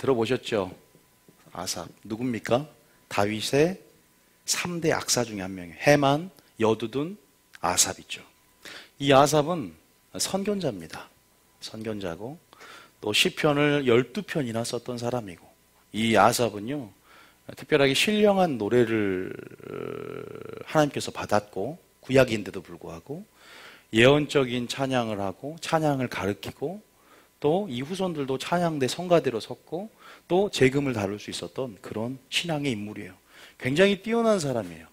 들어보셨죠? 아삽. 누굽니까? 다윗의 3대 악사 중에 한 명이에요. 해만, 여두둔, 아삽이죠. 이 아삽은 선견자입니다. 선견자고 또 시편을 12편이나 썼던 사람이고, 이 아삽은요 특별하게 신령한 노래를 하나님께서 받았고, 구약인데도 불구하고 예언적인 찬양을 하고 찬양을 가르치고, 또 이 후손들도 찬양대 성가대로 섰고, 또 재금을 다룰 수 있었던 그런 신앙의 인물이에요. 굉장히 뛰어난 사람이에요.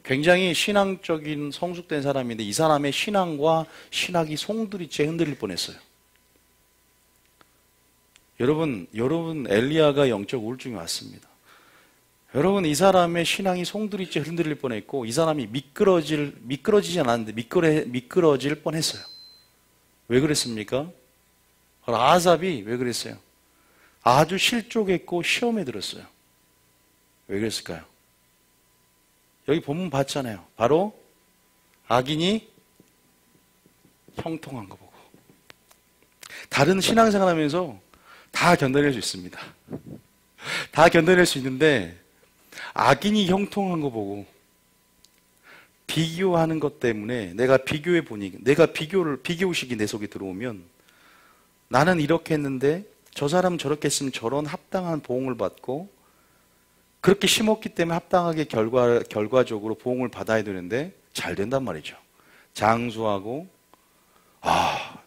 굉장히 신앙적인 성숙된 사람인데, 이 사람의 신앙과 신학이 송두리째 흔들릴 뻔했어요. 여러분 엘리야가 영적 우울증이 왔습니다. 여러분, 이 사람의 신앙이 송두리째 흔들릴 뻔했고, 이 사람이 미끄러지지 않았는데 미끄러질 뻔했어요. 왜 그랬습니까? 아삽이 왜 그랬어요? 아주 실족했고 시험에 들었어요. 왜 그랬을까요? 여기 본문 봤잖아요. 바로 악인이 형통한 거 보고. 다른 신앙생활 하면서 다 견뎌낼 수 있습니다. 다 견뎌낼 수 있는데, 악인이 형통한 거 보고 비교하는 것 때문에, 내가 비교해 보니, 비교의식이 내 속에 들어오면, 나는 이렇게 했는데 저 사람은 저렇게 했으면 저런 합당한 보응을 받고, 그렇게 심었기 때문에 합당하게 결과적으로 보응을 받아야 되는데 잘 된단 말이죠. 장수하고,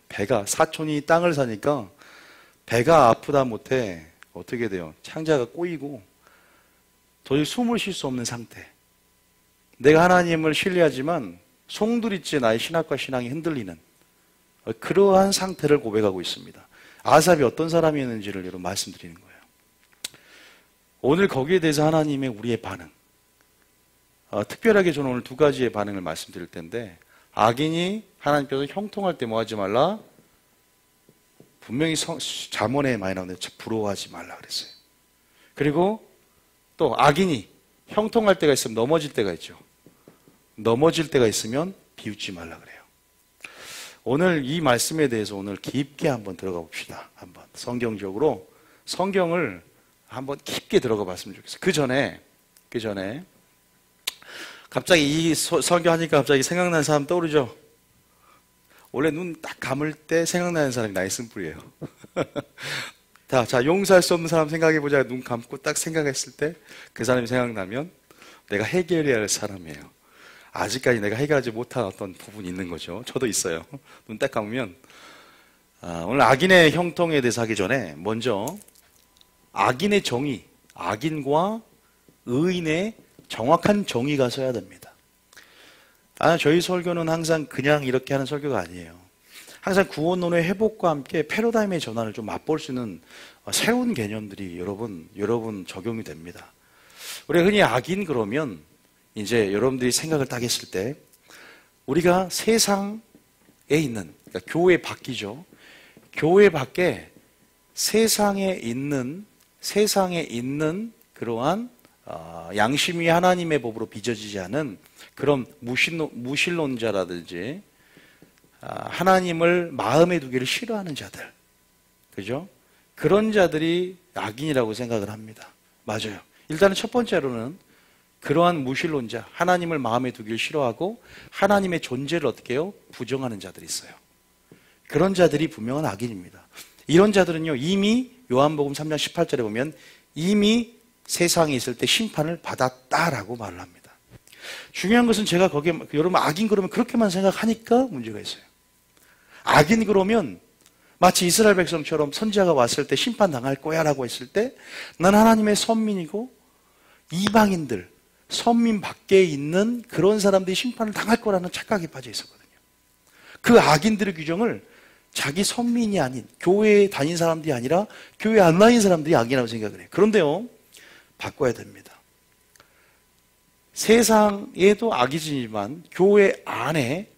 배가, 사촌이 땅을 사니까 배가 아프다 못해 어떻게 돼요? 창자가 꼬이고 도저히 숨을 쉴 수 없는 상태. 내가 하나님을 신뢰하지만 송두리째 나의 신학과 신앙이 흔들리는 그러한 상태를 고백하고 있습니다. 아삽이 어떤 사람이었는지를 여러분 말씀드리는 거예요. 오늘 거기에 대해서 하나님의 우리의 반응, 특별하게 저는 오늘 두 가지의 반응을 말씀드릴 텐데, 악인이 하나님께서 형통할 때 뭐 하지 말라? 분명히 잠언에 많이 나오는데 부러워하지 말라 그랬어요. 그리고 또 악인이 형통할 때가 있으면 넘어질 때가 있죠. 넘어질 때가 있으면 비웃지 말라 그래요. 오늘 이 말씀에 대해서 오늘 깊게 한번 들어가 봅시다. 한번 성경적으로 성경을 한번 깊게 들어가 봤으면 좋겠어요. 그 전에 갑자기 이 설교하니까 갑자기 생각나는 사람 떠오르죠? 원래 눈 딱 감을 때 생각나는 사람이 나이슨풀이에요. 자, 용서할 수 없는 사람 생각해보자. 눈 감고 딱 생각했을 때 그 사람이 생각나면 내가 해결해야 할 사람이에요. 아직까지 내가 해결하지 못한 어떤 부분이 있는 거죠. 저도 있어요. 눈 딱 감으면. 오늘 악인의 형통에 대해서 하기 전에 먼저 악인의 정의, 악인과 의인의 정확한 정의가 서야 됩니다. 저희 설교는 항상 그냥 이렇게 하는 설교가 아니에요. 항상 구원론의 회복과 함께 패러다임의 전환을 좀 맛볼 수 있는 새로운 개념들이 여러분 적용이 됩니다. 우리가 흔히 악인 그러면 이제 여러분들이 생각을 딱 했을 때, 우리가 세상에 있는, 그러니까 교회 밖이죠. 교회 밖에 세상에 있는 그러한 양심이 하나님의 법으로 빚어지지 않은 그런 무신론자라든지 하나님을 마음에 두기를 싫어하는 자들, 그죠? 그런 자들이 악인이라고 생각을 합니다. 맞아요. 일단은 첫 번째로는 그러한 무신론자, 하나님을 마음에 두기를 싫어하고 하나님의 존재를 어떻게 해요? 부정하는 자들이 있어요. 그런 자들이 분명한 악인입니다. 이런 자들은요, 이미 요한복음 3장 18절에 보면 이미 세상에 있을 때 심판을 받았다라고 말을 합니다. 중요한 것은 제가 거기에, 여러분 악인 그러면 그렇게만 생각하니까 문제가 있어요. 악인 그러면 마치 이스라엘 백성처럼 선지자가 왔을 때 심판당할 거야 라고 했을 때, 난 하나님의 선민이고 이방인들, 선민 밖에 있는 그런 사람들이 심판을 당할 거라는 착각에 빠져 있었거든요. 그 악인들의 규정을 자기 선민이 아닌, 교회에 다닌 사람들이 아니라 교회 안 다닌 사람들이 악이라고 생각을 해요. 그런데요, 바꿔야 됩니다. 세상에도 악이지만 교회 안에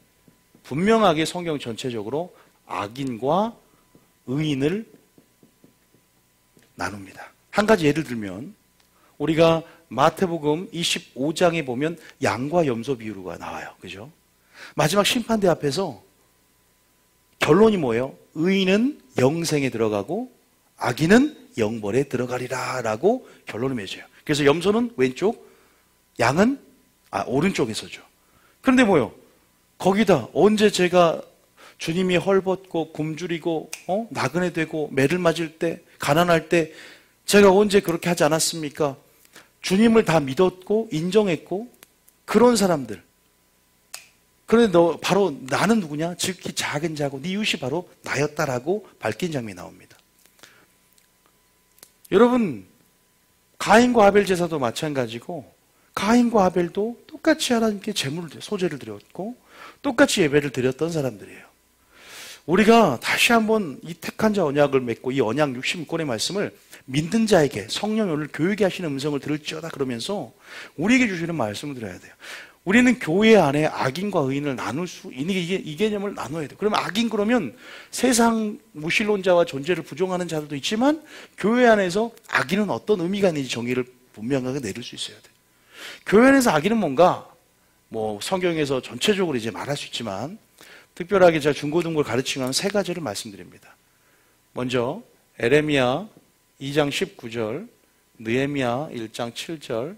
분명하게 성경 전체적으로 악인과 의인을 나눕니다. 한 가지 예를 들면, 우리가 마태복음 25장에 보면 양과 염소 비유가 나와요. 그죠? 마지막 심판대 앞에서 결론이 뭐예요? 의인은 영생에 들어가고 악인은 영벌에 들어가리라 라고 결론을 맺어요. 그래서 염소는 왼쪽, 양은 오른쪽에 서죠. 그런데 뭐요? 거기다 언제 제가 주님이 헐벗고 굶주리고 나그네 되고 매를 맞을 때 가난할 때 제가 언제 그렇게 하지 않았습니까? 주님을 다 믿었고 인정했고 그런 사람들. 그런데 바로 나는 누구냐? 지극히 작은 자고 네 이웃이 바로 나였다라고 밝힌 장면이 나옵니다. 여러분, 가인과 아벨 제사도 마찬가지고 가인과 아벨도 똑같이 하나님께 소제를 드렸고 똑같이 예배를 드렸던 사람들이에요. 우리가 다시 한번 이 택한 자 언약을 맺고 이 언약 66권의 말씀을 믿는 자에게 성령이 오늘 교육에 하시는 음성을 들을지어다 그러면서 우리에게 주시는 말씀을 드려야 돼요. 우리는 교회 안에 악인과 의인을 나눌 수 있는 이 개념을 나눠야 돼요. 그러면 악인 그러면 세상 무신론자와 존재를 부정하는 자들도 있지만 교회 안에서 악인은 어떤 의미가 있는지 정의를 분명하게 내릴 수 있어야 돼요. 교회 안에서 악인은 뭔가 성경에서 전체적으로 이제 말할 수 있지만 특별하게 제가 중고등부를 가르치면 세 가지를 말씀드립니다. 먼저 에레미야 2장 19절, 느헤미야 1장 7절,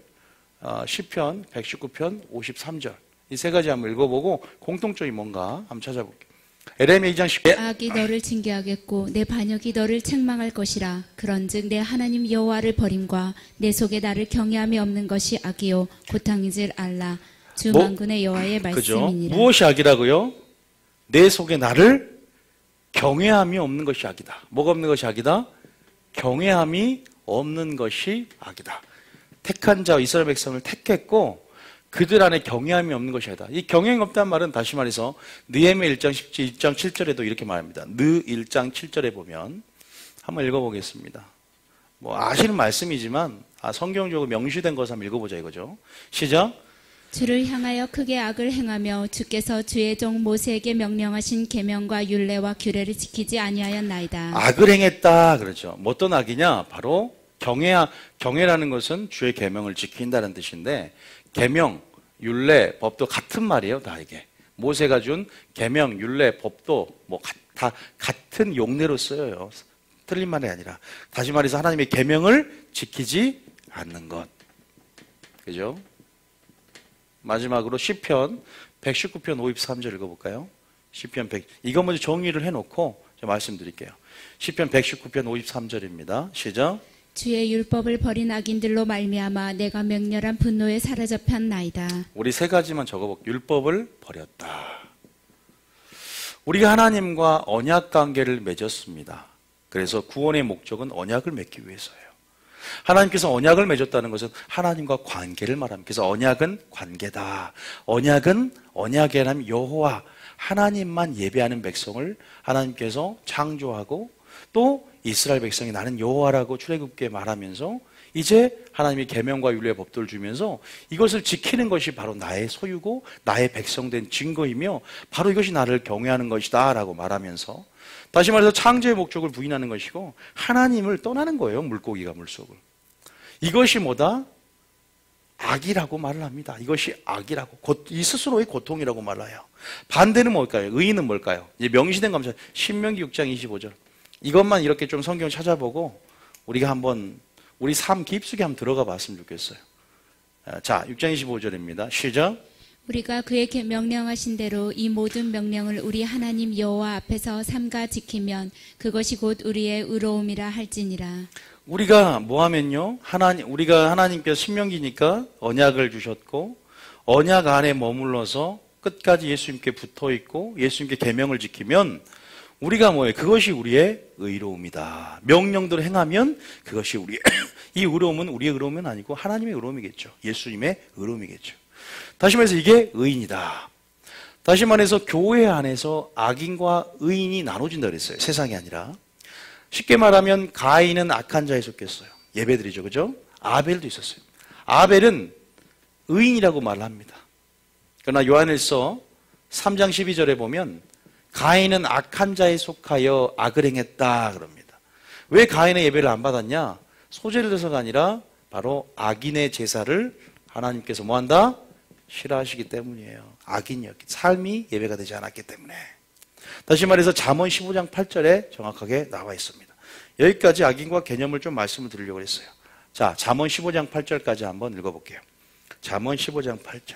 시편 119편 53절 이 세 가지 한번 읽어보고 공통점이 뭔가 한번 찾아볼게요. 에레미야 2장 19절 악이 너를 징계하겠고 내 반역이 너를 책망할 것이라. 그런즉 내 하나님 여호와를 버림과 내 속에 나를 경외함이 없는 것이 악이요 고탕인줄 알라. 주 만군의 여호와의 말씀이니라. 무엇이 악이라고요? 내 속에 나를 경외함이 없는 것이 악이다. 뭐가 없는 것이 악이다? 경외함이 없는 것이 악이다. 택한 자 이스라엘 백성을 택했고 그들 안에 경외함이 없는 것이 아니다. 이 경외함이 없다는 말은 다시 말해서 느헤미야 1장 7절에도 이렇게 말합니다. 느 1장 7절에 보면 한번 읽어보겠습니다. 아시는 말씀이지만 성경적으로 명시된 것을 한번 읽어보자 이거죠. 시작. 주를 향하여 크게 악을 행하며 주께서 주의 종 모세에게 명령하신 계명과 율례와 규례를 지키지 아니하였나이다. 악을 행했다 그러죠. 어떤 악이냐? 바로 경외라는 것은 주의 계명을 지킨다는 뜻인데 계명, 율례, 법도 같은 말이에요. 다 이게 모세가 준 계명, 율례, 법도 다 같은 용례로 쓰여요. 틀린 말이 아니라 다시 말해서 하나님의 계명을 지키지 않는 것. 그죠? 마지막으로 시편 119편 53절 읽어볼까요? 시편 100 이거 먼저 정리를 해놓고 제가 말씀드릴게요. 시편 119편 53절입니다. 시작. 주의 율법을 버린 악인들로 말미암아 내가 맹렬한 분노에 사로잡혔나이다. 우리 세 가지만 적어볼게요. 율법을 버렸다. 우리가 하나님과 언약 관계를 맺었습니다. 그래서 구원의 목적은 언약을 맺기 위해서예요. 하나님께서 언약을 맺었다는 것은 하나님과 관계를 말합니다. 그래서 언약은 관계다. 언약의 하나님 여호와 하나님만 예배하는 백성을 하나님께서 창조하고 또 이스라엘 백성이 나는 여호와라고 출애굽기에 말하면서 이제 하나님이 계명과 율례의 법도를 주면서 이것을 지키는 것이 바로 나의 소유고 나의 백성된 증거이며 바로 이것이 나를 경외하는 것이다 라고 말하면서 다시 말해서 창조의 목적을 부인하는 것이고 하나님을 떠나는 거예요. 물고기가 물속을. 이것이 뭐다? 악이라고 말을 합니다. 이것이 악이라고 이 스스로의 고통이라고 말해요. 반대는 뭘까요? 의인은 뭘까요? 이제 명시된 감사 신명기 6장 25절 이것만 이렇게 좀 성경 찾아보고 우리가 한번 우리 삶 깊숙이 한번 들어가 봤으면 좋겠어요. 자, 6장 25절입니다. 시작. 우리가 그의 명령하신 대로 이 모든 명령을 우리 하나님 여호와 앞에서 삼가 지키면 그것이 곧 우리의 의로움이라 할지니라. 우리가 뭐 하면요? 우리가 하나님께서 신명기니까 언약을 주셨고 언약 안에 머물러서 끝까지 예수님께 붙어 있고 예수님께 계명을 지키면 우리가 뭐예요? 그것이 우리의 의로움이다. 명령대로 행하면 그것이 우리의 이 의로움은 우리의 의로움은 아니고 하나님의 의로움이겠죠. 예수님의 의로움이겠죠. 다시 말해서 이게 의인이다. 다시 말해서 교회 안에서 악인과 의인이 나눠진다 그랬어요. 세상이 아니라. 쉽게 말하면 가인은 악한 자에 속했어요. 예배드리죠. 그죠? 아벨도 있었어요. 아벨은 의인이라고 말합니다. 그러나 요한일서 3장 12절에 보면 가인은 악한 자에 속하여 악을 행했다 그럽니다. 왜 가인의 예배를 안 받았냐? 소제를 들어서가 아니라 바로 악인의 제사를 하나님께서 뭐한다? 싫어하시기 때문이에요. 악인이었기 삶이 예배가 되지 않았기 때문에. 다시 말해서 잠언 15장 8절에 정확하게 나와 있습니다. 여기까지 악인과 개념을 좀 말씀을 드리려고 했어요. 자, 잠언 15장 8절까지 한번 읽어볼게요. 잠언 15장 8절.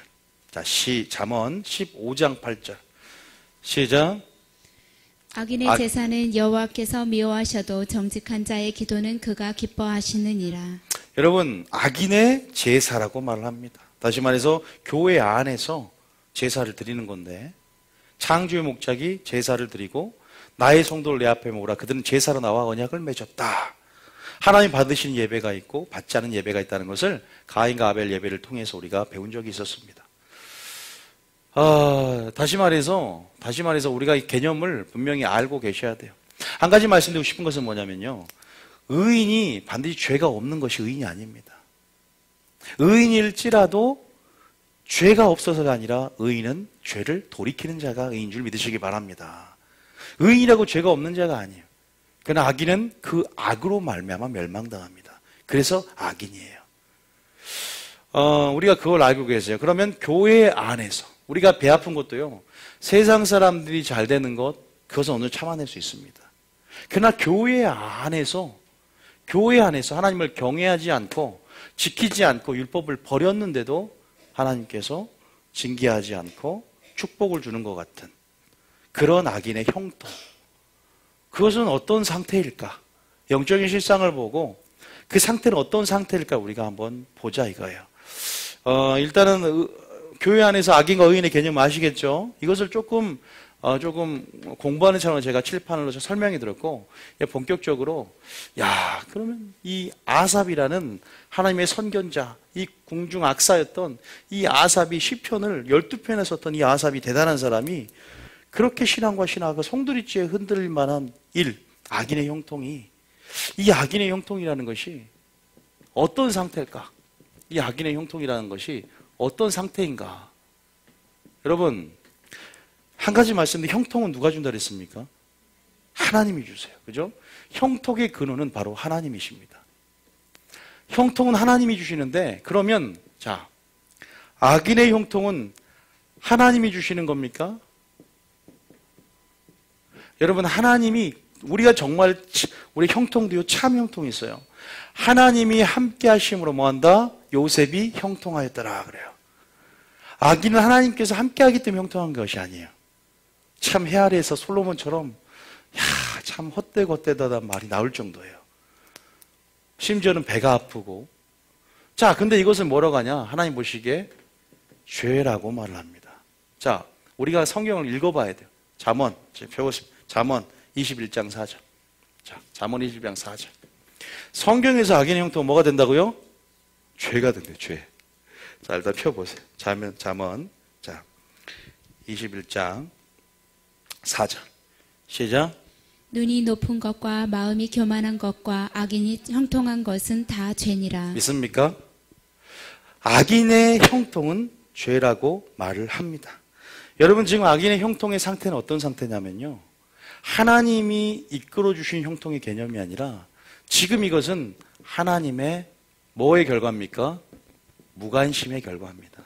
자, 잠언 15장 8절. 시작. 악인의 제사는 여호와께서 미워하셔도 정직한 자의 기도는 그가 기뻐하시느니라. 여러분, 악인의 제사라고 말을 합니다. 다시 말해서 교회 안에서 제사를 드리는 건데, 창조의 목적이 제사를 드리고 나의 성도를 내 앞에 모으라. 그들은 제사로 나와 언약을 맺었다. 하나님 받으시는 예배가 있고 받지 않은 예배가 있다는 것을 가인과 아벨 예배를 통해서 우리가 배운 적이 있었습니다. 다시 말해서 우리가 이 개념을 분명히 알고 계셔야 돼요. 한 가지 말씀드리고 싶은 것은 뭐냐면요, 의인이 반드시 죄가 없는 것이 의인이 아닙니다. 의인일지라도 죄가 없어서가 아니라 의인은 죄를 돌이키는 자가 의인인 줄 믿으시기 바랍니다. 의인이라고 죄가 없는 자가 아니에요. 그러나 악인은 그 악으로 말미암아 멸망당합니다. 그래서 악인이에요. 우리가 그걸 알고 계세요. 그러면 교회 안에서 우리가 배 아픈 것도요, 세상 사람들이 잘 되는 것, 그것은 어느 정도 참아낼 수 있습니다. 그러나 교회 안에서 하나님을 경외하지 않고 지키지 않고 율법을 버렸는데도 하나님께서 징계하지 않고 축복을 주는 것 같은 그런 악인의 형통, 그것은 어떤 상태일까? 영적인 실상을 보고 그 상태는 어떤 상태일까 우리가 한번 보자 이거예요. 일단은 교회 안에서 악인과 의인의 개념 아시겠죠? 이것을 조금 공부하는 차원으로 제가 칠판으로 설명해 드렸고, 본격적으로 그러면 이 아삽이라는 하나님의 선견자, 이 궁중 악사였던 이 아삽이 시편을 12편에 썼던 이 아삽이 대단한 사람이 그렇게 신앙과 신화가 송두리째 흔들릴 만한 악인의 형통이, 이 악인의 형통이라는 것이 어떤 상태일까? 이 악인의 형통이라는 것이 어떤 상태인가? 여러분, 한 가지 말씀인데, 형통은 누가 준다 그랬습니까? 하나님이 주세요. 그죠? 형통의 근원은 바로 하나님이십니다. 형통은 하나님이 주시는데, 그러면 악인의 형통은 하나님이 주시는 겁니까? 여러분, 하나님이, 우리가 정말 우리 형통도요, 참 형통이 있어요. 하나님이 함께 하심으로 뭐한다? 요셉이 형통하였더라 그래요. 악인은 하나님께서 함께 하기 때문에 형통한 것이 아니에요. 참 해 아래에서 솔로몬처럼 참 헛되고 말이 나올 정도예요. 심지어는 배가 아프고. 자, 근데 이것을 뭐라고 하냐? 하나님 보시기에 죄라고 말을 합니다. 자, 우리가 성경을 읽어봐야 돼요. 잠언 21장 4절. 자, 잠언 21장 4절. 성경에서 악인의 형통은 뭐가 된다고요? 죄가 된대요, 죄. 자, 일단 펴보세요. 잠언 21장 4절. 시작. 눈이 높은 것과 마음이 교만한 것과 악인이 형통한 것은 다 죄니라. 믿습니까? 악인의 형통은 죄라고 말을 합니다. 여러분, 지금 악인의 형통의 상태는 어떤 상태냐면요, 하나님이 이끌어 주신 형통의 개념이 아니라 지금 이것은 하나님의 뭐의 결과입니까? 무관심의 결과입니다.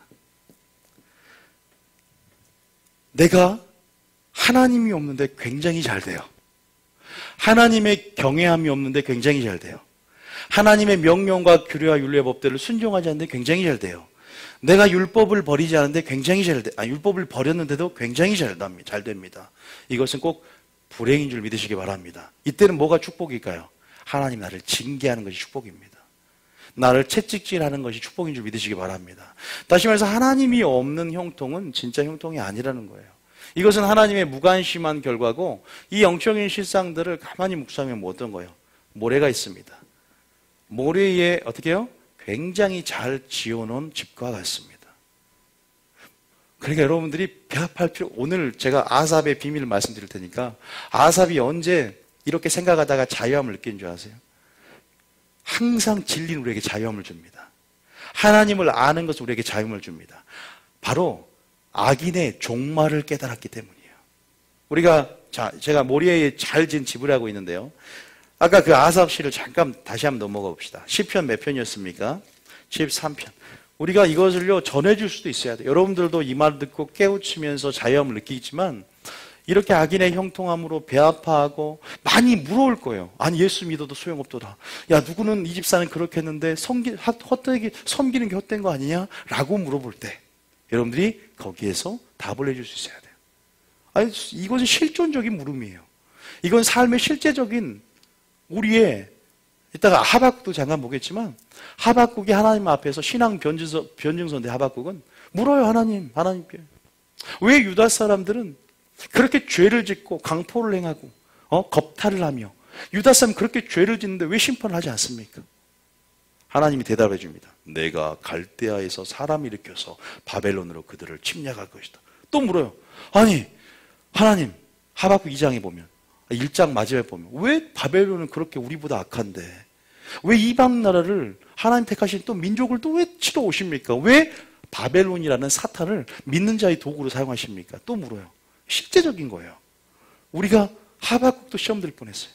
내가 하나님이 없는데 굉장히 잘 돼요. 하나님의 경외함이 없는데 굉장히 잘 돼요. 하나님의 명령과 규례와 율례의 법들을 순종하지 않는데 굉장히 잘 돼요. 내가 율법을 버리지 않는데 굉장히 잘 돼요. 율법을 버렸는데도 굉장히 잘 됩니다. 이것은 꼭 불행인 줄 믿으시기 바랍니다. 이때는 뭐가 축복일까요? 하나님 나를 징계하는 것이 축복입니다. 나를 채찍질하는 것이 축복인 줄 믿으시기 바랍니다. 다시 말해서 하나님이 없는 형통은 진짜 형통이 아니라는 거예요. 이것은 하나님의 무관심한 결과고, 이 영적인 실상들을 가만히 묵상하면 뭐 어떤 거예요? 모래가 있습니다. 모래에 어떻게 해요? 굉장히 잘 지어놓은 집과 같습니다. 그러니까 여러분들이 배합할 필요, 오늘 제가 아삽의 비밀을 말씀드릴 테니까, 아삽이 언제 이렇게 생각하다가 자유함을 느낀 줄 아세요? 항상 진리는 우리에게 자유함을 줍니다. 하나님을 아는 것은 우리에게 자유함을 줍니다. 바로 악인의 종말을 깨달았기 때문이에요. 우리가, 제가 모리에 잘 지은 집을 하고 있는데요, 아까 그 아삽 시를 잠깐 다시 한번 넘어가 봅시다. 시편 몇 편이었습니까? 13편. 우리가 이것을요 전해줄 수도 있어야 돼요. 여러분들도 이 말 듣고 깨우치면서 자유함을 느끼지만, 이렇게 악인의 형통함으로 배 아파하고 많이 물어올 거예요. 아니 예수 믿어도 소용없더라. 야 누구는 이 집사는 그렇게 했는데 섬기는 게 헛된 거 아니냐? 라고 물어볼 때 여러분들이 거기에서 답을 해줄 수 있어야 돼요. 아니 이것은 실존적인 물음이에요. 이건 삶의 실제적인 우리의 이따가 하박국도 잠깐 보겠지만 하박국이 하나님 앞에서 신앙 변증서인데 하박국은 물어요. 하나님께 왜 유다 사람들은 그렇게 죄를 짓고 강포를 행하고 겁탈을 하며 유다 사람 그렇게 죄를 짓는데 왜 심판을 하지 않습니까? 하나님이 대답해 줍니다. 내가 갈대아에서 사람 일으켜서 바벨론으로 그들을 침략할 것이다. 또 물어요. 아니 하나님 하박국 2장에 보면 1장 마지막에 보면 왜 바벨론은 그렇게 우리보다 악한데 왜 이방 나라를 하나님 택하신 또 민족을 또 왜 치러 오십니까? 왜 바벨론이라는 사탄을 믿는 자의 도구로 사용하십니까? 또 물어요. 실제적인 거예요. 우리가 하박국도 시험 들 뻔했어요.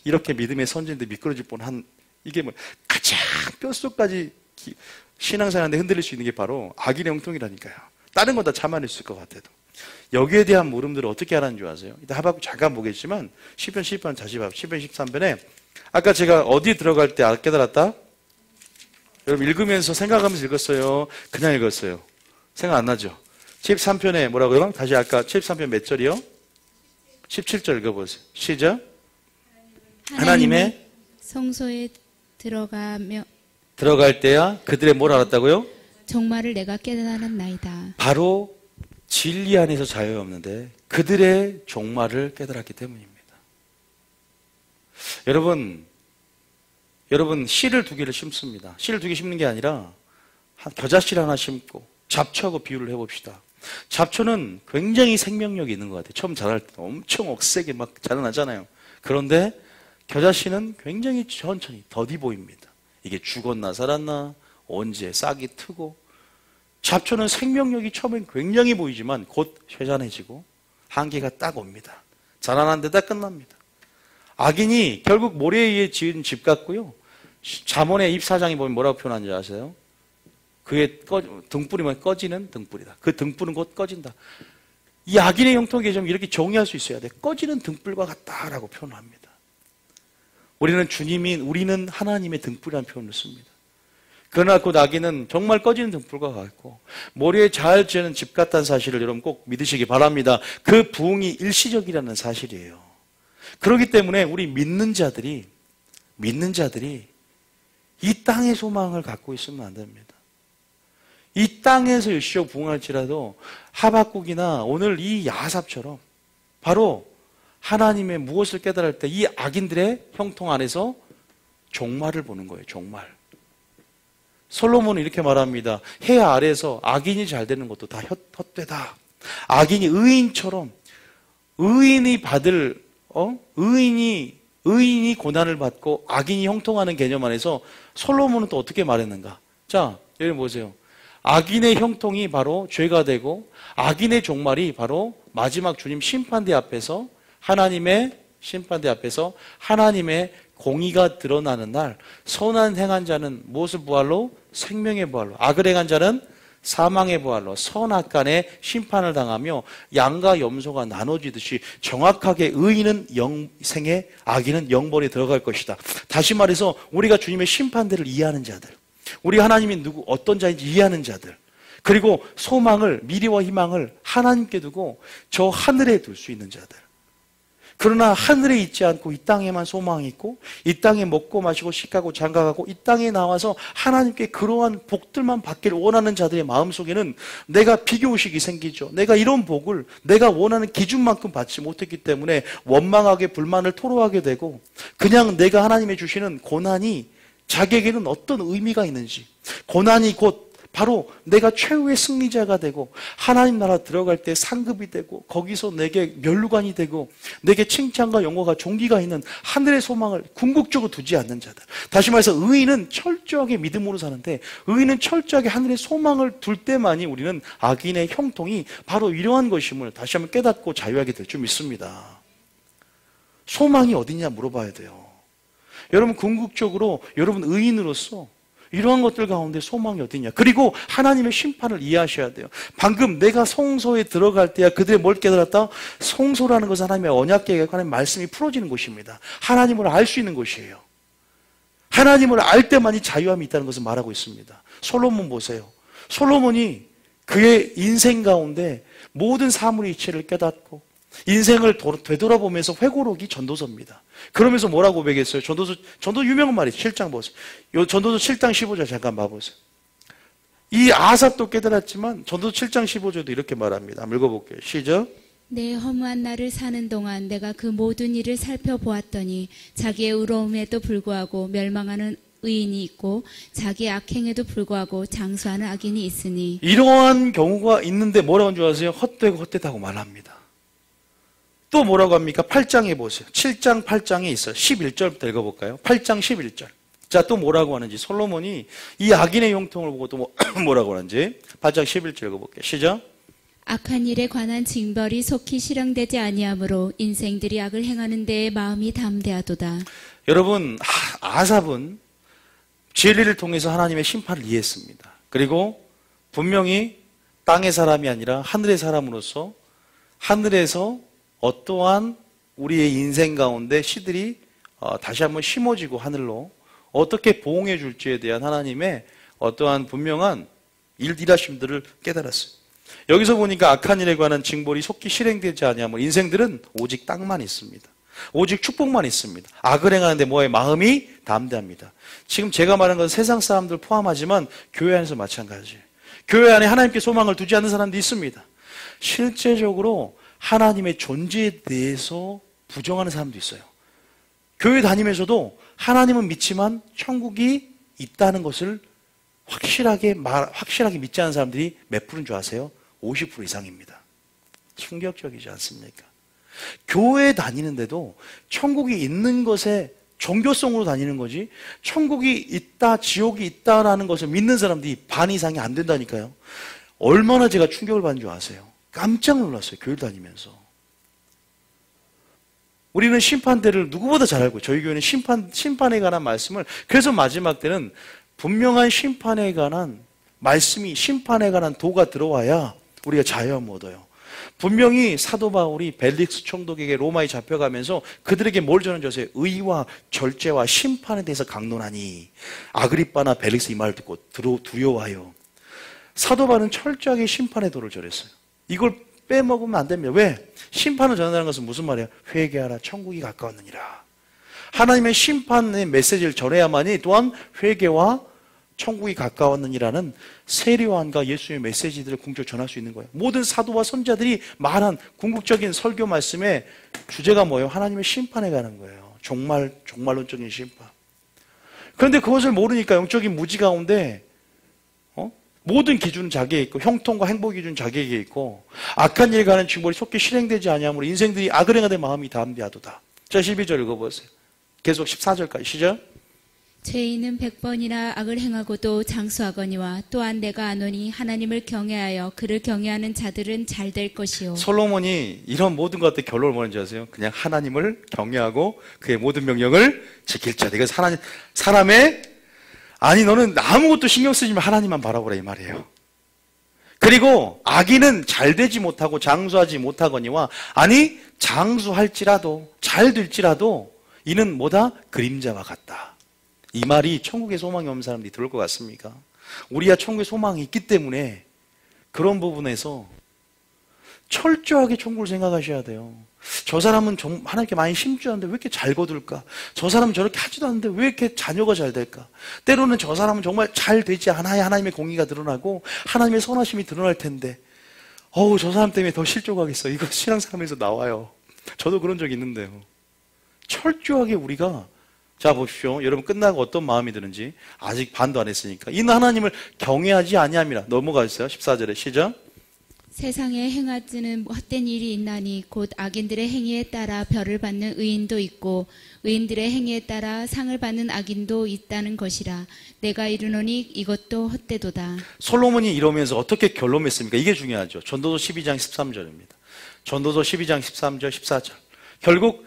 이렇게 믿음의 선진인데 미끄러질 뻔한 이게 뭐 가장 뼛속까지 신앙생활에 흔들릴 수 있는 게 바로 악인의 형통이라니까요. 다른 건 다 참아낼 수 있을 것 같아도. 여기에 대한 물음들을 어떻게 하라는 줄 아세요? 일단 하박국 잠깐 보겠지만 시편 12편 다시 봐. 시편 13편에 아까 제가 어디 들어갈 때 깨달았다? 여러분 읽으면서 생각하면서 읽었어요? 그냥 읽었어요? 생각 안 나죠? 73편에 뭐라고요? 다시 아까 73편 몇 절이요? 17절 읽어보세요. 시작. 하나님의 성소에 들어갈 때야 그들의 뭘 알았다고요? 종말을 내가 깨달았나이다. 바로 진리 안에서 자유가 없는데 그들의 종말을 깨달았기 때문입니다. 여러분 씨를 2개를 심습니다. 씨를 2개 심는 게 아니라 겨자씨 하나 심고 잡초하고 비유를 해봅시다. 잡초는 굉장히 생명력이 있는 것 같아요. 처음 자랄 때 엄청 억세게 막 자라나잖아요. 그런데 겨자씨는 굉장히 천천히 더디 보입니다. 이게 죽었나 살았나 언제 싹이 트고 잡초는 생명력이 처음엔 굉장히 보이지만 곧 쇠잔해지고 한계가 딱 옵니다. 자라난 데다 끝납니다. 악인이 결국 모래에 의해 지은 집 같고요. 잠언의 24장에 보면 뭐라고 표현하는지 아세요? 그의 등불이면 꺼지는 등불이다. 그 등불은 곧 꺼진다. 이 악인의 형통에 좀 이렇게 정의할 수 있어야 돼. 꺼지는 등불과 같다라고 표현합니다. 우리는 하나님의 등불이라는 표현을 씁니다. 그러나 그 악인은 정말 꺼지는 등불과 같고 모래에 잘 지는 집 같다는 사실을 여러분 꼭 믿으시기 바랍니다. 그 부흥이 일시적이라는 사실이에요. 그렇기 때문에 우리 믿는 자들이 이 땅의 소망을 갖고 있으면 안 됩니다. 이 땅에서 일시적 부흥할지라도 하박국이나 오늘 이 야삽처럼 바로 하나님의 무엇을 깨달을 때 이 악인들의 형통 안에서 종말을 보는 거예요. 종말. 솔로몬은 이렇게 말합니다. 해 아래에서 악인이 잘 되는 것도 다 헛되다. 악인이 의인처럼 의인이 받을 의인이 고난을 받고 악인이 형통하는 개념 안에서 솔로몬은 또 어떻게 말했는가? 자, 여기 보세요. 악인의 형통이 바로 죄가 되고 악인의 종말이 바로 마지막 주님 심판대 앞에서 하나님의 공의가 드러나는 날 선한 행한 자는 무엇을 부활로? 생명의 부활로. 악을 행한 자는 사망의 부활로 선악간의 심판을 당하며 양과 염소가 나눠지듯이 정확하게 의인은 영생에 악인은 영벌에 들어갈 것이다. 다시 말해서 우리가 주님의 심판대를 이해하는 자들, 우리 하나님이 어떤 자인지 이해하는 자들, 그리고 소망을, 미래와 희망을 하나님께 두고 저 하늘에 둘 수 있는 자들. 그러나 하늘에 있지 않고 이 땅에만 소망이 있고 이 땅에 먹고 마시고 식하고 장가가고 이 땅에 나와서 하나님께 그러한 복들만 받기를 원하는 자들의 마음속에는 내가 비교의식이 생기죠. 내가 이런 복을 내가 원하는 기준만큼 받지 못했기 때문에 원망하게 불만을 토로하게 되고 그냥 내가 하나님이 주시는 고난이 자기에게는 어떤 의미가 있는지, 고난이 곧 바로 내가 최후의 승리자가 되고 하나님 나라 들어갈 때 상급이 되고 거기서 내게 면류관이 되고 내게 칭찬과 영광과 존귀가 있는 하늘의 소망을 궁극적으로 두지 않는 자들. 다시 말해서 의인은 철저하게 믿음으로 사는데 의인은 철저하게 하늘의 소망을 둘 때만이 우리는 악인의 형통이 바로 이러한 것임을 다시 한번 깨닫고 자유하게 될 줄 믿습니다. 소망이 어디냐 물어봐야 돼요. 여러분 궁극적으로 여러분 의인으로서 이러한 것들 가운데 소망이 어디냐. 그리고 하나님의 심판을 이해하셔야 돼요. 방금 내가 성소에 들어갈 때야 그들이 뭘 깨달았다? 성소라는 것은 하나님의 언약궤에 관한 말씀이 풀어지는 곳입니다. 하나님을 알 수 있는 곳이에요. 하나님을 알 때만이 자유함이 있다는 것을 말하고 있습니다. 솔로몬 보세요. 솔로몬이 그의 인생 가운데 모든 사물의 이치를 깨닫고 인생을 되돌아보면서 회고록이 전도서입니다. 그러면서 뭐라고 고백했어요? 전도 유명한 말이에요. 7장 보세요. 요 전도서 7장 15절 잠깐 봐보세요. 이 아삽도 깨달았지만 전도서 7장 15절도 이렇게 말합니다. 한번 읽어볼게요. 시작. 내 허무한 날을 사는 동안 내가 그 모든 일을 살펴보았더니 자기의 의로움에도 불구하고 멸망하는 의인이 있고 자기의 악행에도 불구하고 장수하는 악인이 있으니 이러한 경우가 있는데 뭐라고 하는 줄 아세요? 헛되고 헛되다고 말합니다. 또 뭐라고 합니까? 8장에 보세요. 7장 8장에 있어요. 11절부터 읽어볼까요? 8장 11절. 자, 또 뭐라고 하는지 솔로몬이 이 악인의 형통을 보고 또 뭐라고 하는지 8장 11절 읽어볼게요. 시작. 악한 일에 관한 징벌이 속히 실행되지 아니하므로 인생들이 악을 행하는 데에 마음이 담대하도다. 여러분, 아삽은 진리를 통해서 하나님의 심판을 이해했습니다. 그리고 분명히 땅의 사람이 아니라 하늘의 사람으로서 하늘에서 어떠한 우리의 인생 가운데 씨들이 다시 한번 심어지고 하늘로 어떻게 보응해 줄지에 대한 하나님의 어떠한 분명한 일하심들을 깨달았어요. 여기서 보니까 악한 일에 관한 징벌이 속히 실행되지 아니하면 인생들은 오직 땅만 있습니다. 오직 축복만 있습니다. 악을 행하는데 뭐에 마음이 담대합니다. 지금 제가 말한 건 세상 사람들 포함하지만 교회 안에서 마찬가지예요. 교회 안에 하나님께 소망을 두지 않는 사람도 있습니다. 실제적으로 하나님의 존재에 대해서 부정하는 사람도 있어요. 교회 다니면서도 하나님은 믿지만 천국이 있다는 것을 확실하게 믿지 않는 사람들이 몇 프로인 줄 아세요? 50% 이상입니다. 충격적이지 않습니까? 교회 다니는데도 천국이 있는 것에 종교성으로 다니는 거지 천국이 있다, 지옥이 있다라는 것을 믿는 사람들이 반 이상이 안 된다니까요. 얼마나 제가 충격을 받은 줄 아세요? 깜짝 놀랐어요. 교회 다니면서. 우리는 심판대를 누구보다 잘 알고 저희 교회는 심판에 관한 말씀을 그래서 마지막 때는 분명한 심판에 관한 말씀이 심판에 관한 도가 들어와야 우리가 자유함을 얻어요. 분명히 사도 바울이 벨릭스 총독에게 로마에 잡혀가면서 그들에게 뭘 전한 줄 아세요? 의와 절제와 심판에 대해서 강론하니 아그리빠나 벨릭스 이 말을 듣고 두려워하여 사도 바울은 철저하게 심판의 도를 전했어요. 이걸 빼먹으면 안 됩니다. 왜? 심판을 전한다는 것은 무슨 말이에요? 회개하라 천국이 가까웠느니라. 하나님의 심판의 메시지를 전해야만이 또한 회개와 천국이 가까웠느니라는 세례요한과 예수의 메시지들을 궁극적으로 전할 수 있는 거예요. 모든 사도와 선지자들이 말한 궁극적인 설교 말씀의 주제가 뭐예요? 하나님의 심판에 관한 거예요. 종말론적인 심판. 그런데 그것을 모르니까 영적인 무지 가운데 모든 기준은 자기에 있고 형통과 행복 기준은 자기에게 있고 악한 일에 관한 징벌이 속히 실행되지 아니하므로 인생들이 악을 행하되 마음이 담대하도다. 자, 12절 읽어보세요. 계속 14절까지 시작. 죄인은 100번이나 악을 행하고도 장수하거니와 또한 내가 아노니 하나님을 경외하여 그를 경외하는 자들은 잘 될 것이요. 솔로몬이 이런 모든 것들 결론을 뭐는지 아세요? 그냥 하나님을 경외하고 그의 모든 명령을 지킬 자들. 그래서 사람의 아니 너는 아무것도 신경 쓰지 마 하나님만 바라보라 이 말이에요. 그리고 악인은 잘 되지 못하고 장수하지 못하거니와 아니 장수할지라도 잘 될지라도 이는 뭐다? 그림자와 같다. 이 말이 천국에 소망이 없는 사람들이 들을 것 같습니까? 우리야 천국에 소망이 있기 때문에 그런 부분에서 철저하게 천국을 생각하셔야 돼요. 저 사람은 하나님께 많이 심주하는데 왜 이렇게 잘 거둘까? 저 사람은 저렇게 하지도 않는데 왜 이렇게 자녀가 잘 될까? 때로는 저 사람은 정말 잘 되지 않아야 하나님의 공의가 드러나고 하나님의 선하심이 드러날 텐데 저 사람 때문에 더 실족하겠어. 이거 신앙생활에서 나와요. 저도 그런 적이 있는데요. 철저하게 우리가 자 보십시오. 여러분 끝나고 어떤 마음이 드는지 아직 반도 안 했으니까 이는 하나님을 경외하지 아니함이라. 넘어가 주세요. 14절에 시작. 세상에 행하지는 헛된 일이 있나니 곧 악인들의 행위에 따라 벌을 받는 의인도 있고 의인들의 행위에 따라 상을 받는 악인도 있다는 것이라. 내가 이르노니 이것도 헛되도다. 솔로몬이 이러면서 어떻게 결론했습니까? 이게 중요하죠. 전도서 12장 13절입니다. 전도서 12장 13절 14절. 결국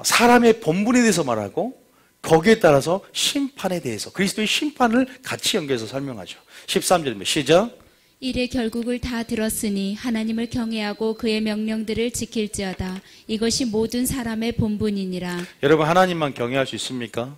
사람의 본분에 대해서 말하고 거기에 따라서 심판에 대해서 그리스도의 심판을 같이 연결해서 설명하죠. 13절입니다. 시작. 이래 결국을 다 들었으니 하나님을 경외하고 그의 명령들을 지킬지어다. 이것이 모든 사람의 본분이니라. 여러분, 하나님만 경외할 수 있습니까?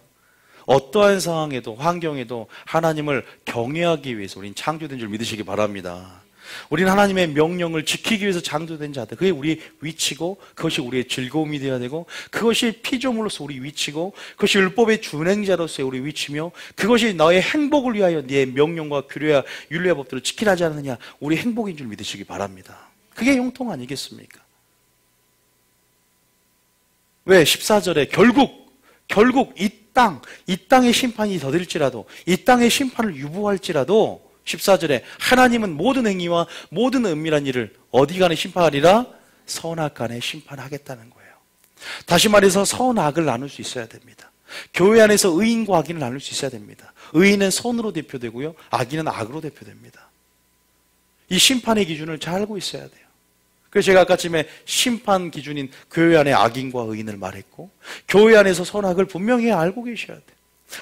어떠한 상황에도 환경에도 하나님을 경외하기 위해서 우리는 창조된 줄 믿으시기 바랍니다. 우리는 하나님의 명령을 지키기 위해서 창조된 자들. 그게 우리의 위치고 그것이 우리의 즐거움이 되어야 되고 그것이 피조물로서 우리 위치고 그것이 율법의 준행자로서의 우리 위치며 그것이 너의 행복을 위하여 네 명령과 규례와 율례와 법들을 지키라 하지 않느냐. 우리 행복인 줄 믿으시기 바랍니다. 그게 형통 아니겠습니까? 왜? 14절에 결국 이 땅의 심판이 더딜지라도 이 땅의 심판을 유보할지라도 14절에 하나님은 모든 행위와 모든 은밀한 일을 어디 간에 심판하리라? 선악 간에 심판하겠다는 거예요. 다시 말해서 선악을 나눌 수 있어야 됩니다. 교회 안에서 의인과 악인을 나눌 수 있어야 됩니다. 의인은 선으로 대표되고요, 악인은 악으로 대표됩니다. 이 심판의 기준을 잘 알고 있어야 돼요. 그래서 제가 아까쯤에 심판 기준인 교회 안에 악인과 의인을 말했고 교회 안에서 선악을 분명히 알고 계셔야 돼요.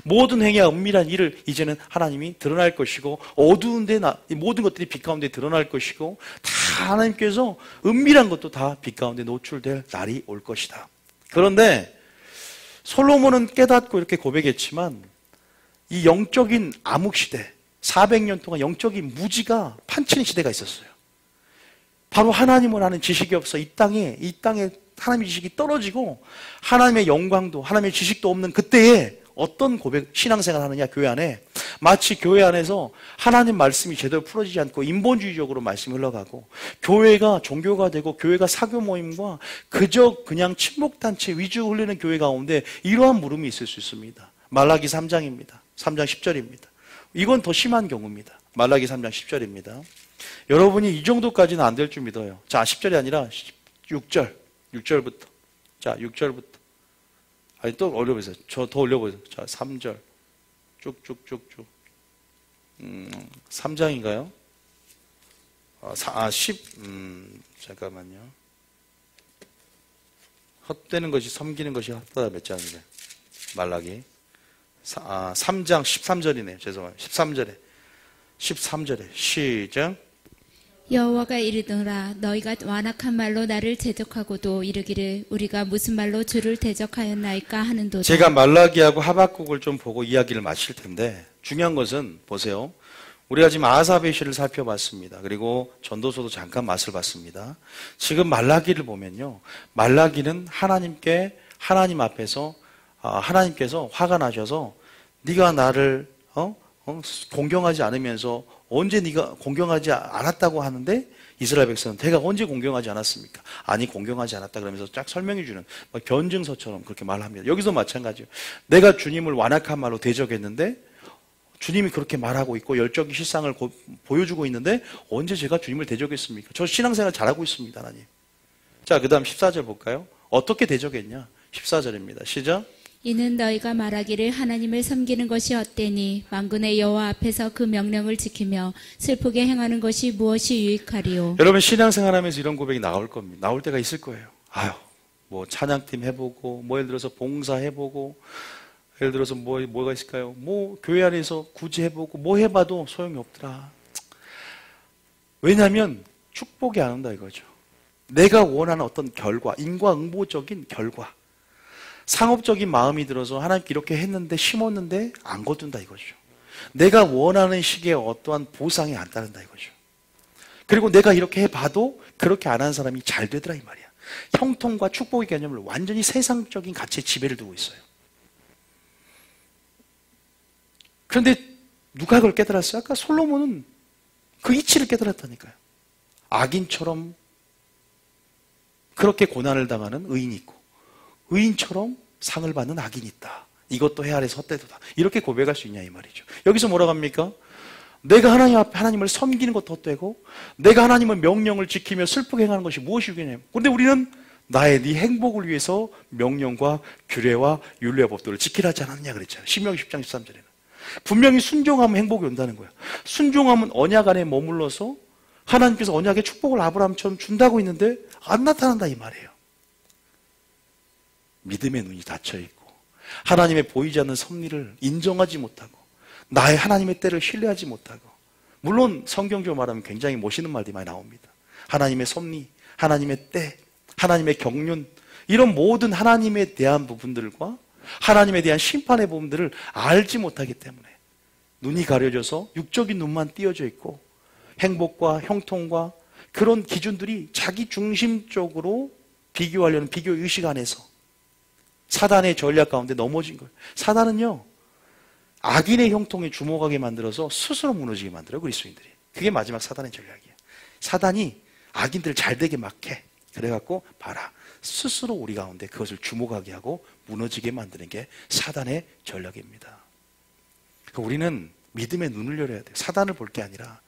모든 행위와 은밀한 일을 이제는 하나님이 드러날 것이고 어두운 데 모든 것들이 빛 가운데 드러날 것이고 다 하나님께서 은밀한 것도 다 빛 가운데 노출될 날이 올 것이다. 그런데 솔로몬은 깨닫고 이렇게 고백했지만 이 영적인 암흑시대 400년 동안 영적인 무지가 판치는 시대가 있었어요. 바로 하나님을 아는 지식이 없어 이 땅에 하나님의 지식이 떨어지고 하나님의 영광도 하나님의 지식도 없는 그때에 어떤 신앙생활 하느냐, 교회 안에. 마치 교회 안에서 하나님 말씀이 제대로 풀어지지 않고 인본주의적으로 말씀이 흘러가고 교회가 종교가 되고 교회가 사교 모임과 그냥 친목단체 위주 흘리는 교회 가운데 이러한 물음이 있을 수 있습니다. 말라기 3장입니다. 3장 10절입니다. 이건 더 심한 경우입니다. 말라기 3장 10절입니다. 여러분이 이 정도까지는 안 될 줄 믿어요. 자, 10절이 아니라 6절부터. 자, 6절부터. 아니, 또 올려보세요. 저 더 올려보세요. 자, 3절. 쭉쭉쭉쭉. 3장인가요? 10. 헛되는 것이 섬기는 것이 헛되다 몇 장이래. 말라기. 3장 13절이네요. 죄송해요. 13절에. 시작. 여호와가 이르더라 너희가 완악한 말로 나를 대적하고도 이르기를 우리가 무슨 말로 주를 대적하였나이까 하는도다. 제가 말라기하고 하박국을 좀 보고 이야기를 마칠 텐데 중요한 것은 보세요. 우리가 지금 아하사의 시를 살펴봤습니다. 그리고 전도서도 잠깐 맛을 봤습니다. 지금 말라기를 보면요, 말라기는 하나님 앞에서 하나님께서 화가 나셔서 네가 나를 공경하지 않으면서 언제 네가 공경하지 않았다고 하는데 이스라엘 백성은 내가 언제 공경하지 않았습니까? 아니, 공경하지 않았다 그러면서 쫙 설명해 주는 변증서처럼 그렇게 말합니다. 여기서 마찬가지예요. 내가 주님을 완악한 말로 대적했는데 주님이 그렇게 말하고 있고 열정의 실상을 보여주고 있는데 언제 제가 주님을 대적했습니까? 저 신앙생활 잘하고 있습니다, 하나님. 자, 그 다음 14절 볼까요? 어떻게 대적했냐? 14절입니다. 시작. 이는 너희가 말하기를 하나님을 섬기는 것이 엇되니 만군의 여호와 앞에서 그 명령을 지키며 슬프게 행하는 것이 무엇이 유익하리요. 여러분, 신앙생활하면서 이런 고백이 나올 겁니다. 나올 때가 있을 거예요. 뭐 찬양팀 해보고 예를 들어서 봉사 해보고 예를 들어서 뭐가 있을까요? 교회 안에서 굳이 해보고 해봐도 소용이 없더라. 왜냐하면 축복이 안 온다 이거죠. 내가 원하는 어떤 결과, 인과응보적인 결과, 상업적인 마음이 들어서 하나님께 이렇게 했는데 심었는데 안 거둔다 이거죠. 내가 원하는 식의 어떠한 보상이 안 따른다 이거죠. 그리고 내가 이렇게 해봐도 그렇게 안 하는 사람이 잘 되더라 이 말이야. 형통과 축복의 개념을 완전히 세상적인 가치에 지배를 두고 있어요. 그런데 누가 그걸 깨달았어요? 아까 솔로몬은 그 이치를 깨달았다니까요. 악인처럼 그렇게 고난을 당하는 의인이 있고 의인처럼 상을 받는 악인이 있다. 이것도 해 아래서 헛되도다. 이렇게 고백할 수 있냐 이 말이죠. 여기서 뭐라고 합니까? 내가 하나님 앞에 하나님을 섬기는 것도 헛되고 내가 하나님의 명령을 지키며 슬프게 행하는 것이 무엇이겠냐면, 그런데 우리는 네 행복을 위해서 명령과 규례와 율례와 법도를 지키라 하지 않았냐 그랬잖아요. 신명기 10장 13절에는. 분명히 순종하면 행복이 온다는 거예요. 순종하면 언약 안에 머물러서 하나님께서 언약의 축복을 아브라함처럼 준다고 했는데 안 나타난다 이 말이에요. 믿음의 눈이 닫혀있고 하나님의 보이지 않는 섭리를 인정하지 못하고 나의 하나님의 때를 신뢰하지 못하고, 물론 성경적으로 말하면 굉장히 멋있는 말들이 많이 나옵니다. 하나님의 섭리, 하나님의 때, 하나님의 경륜, 이런 모든 하나님에 대한 부분들과 하나님에 대한 심판의 부분들을 알지 못하기 때문에 눈이 가려져서 육적인 눈만 띄어져 있고 행복과 형통과 그런 기준들이 자기 중심적으로 비교하려는 비교의식 안에서 사단의 전략 가운데 넘어진 거예요. 사단은요, 악인의 형통에 주목하게 만들어서 스스로 무너지게 만들어요, 그리스도인들이. 그게 마지막 사단의 전략이에요. 사단이 악인들을 잘 되게 막 해. 그래갖고 봐라, 스스로 우리 가운데 그것을 주목하게 하고 무너지게 만드는 게 사단의 전략입니다. 우리는 믿음의 눈을 열어야 돼요. 사단을 볼 게 아니라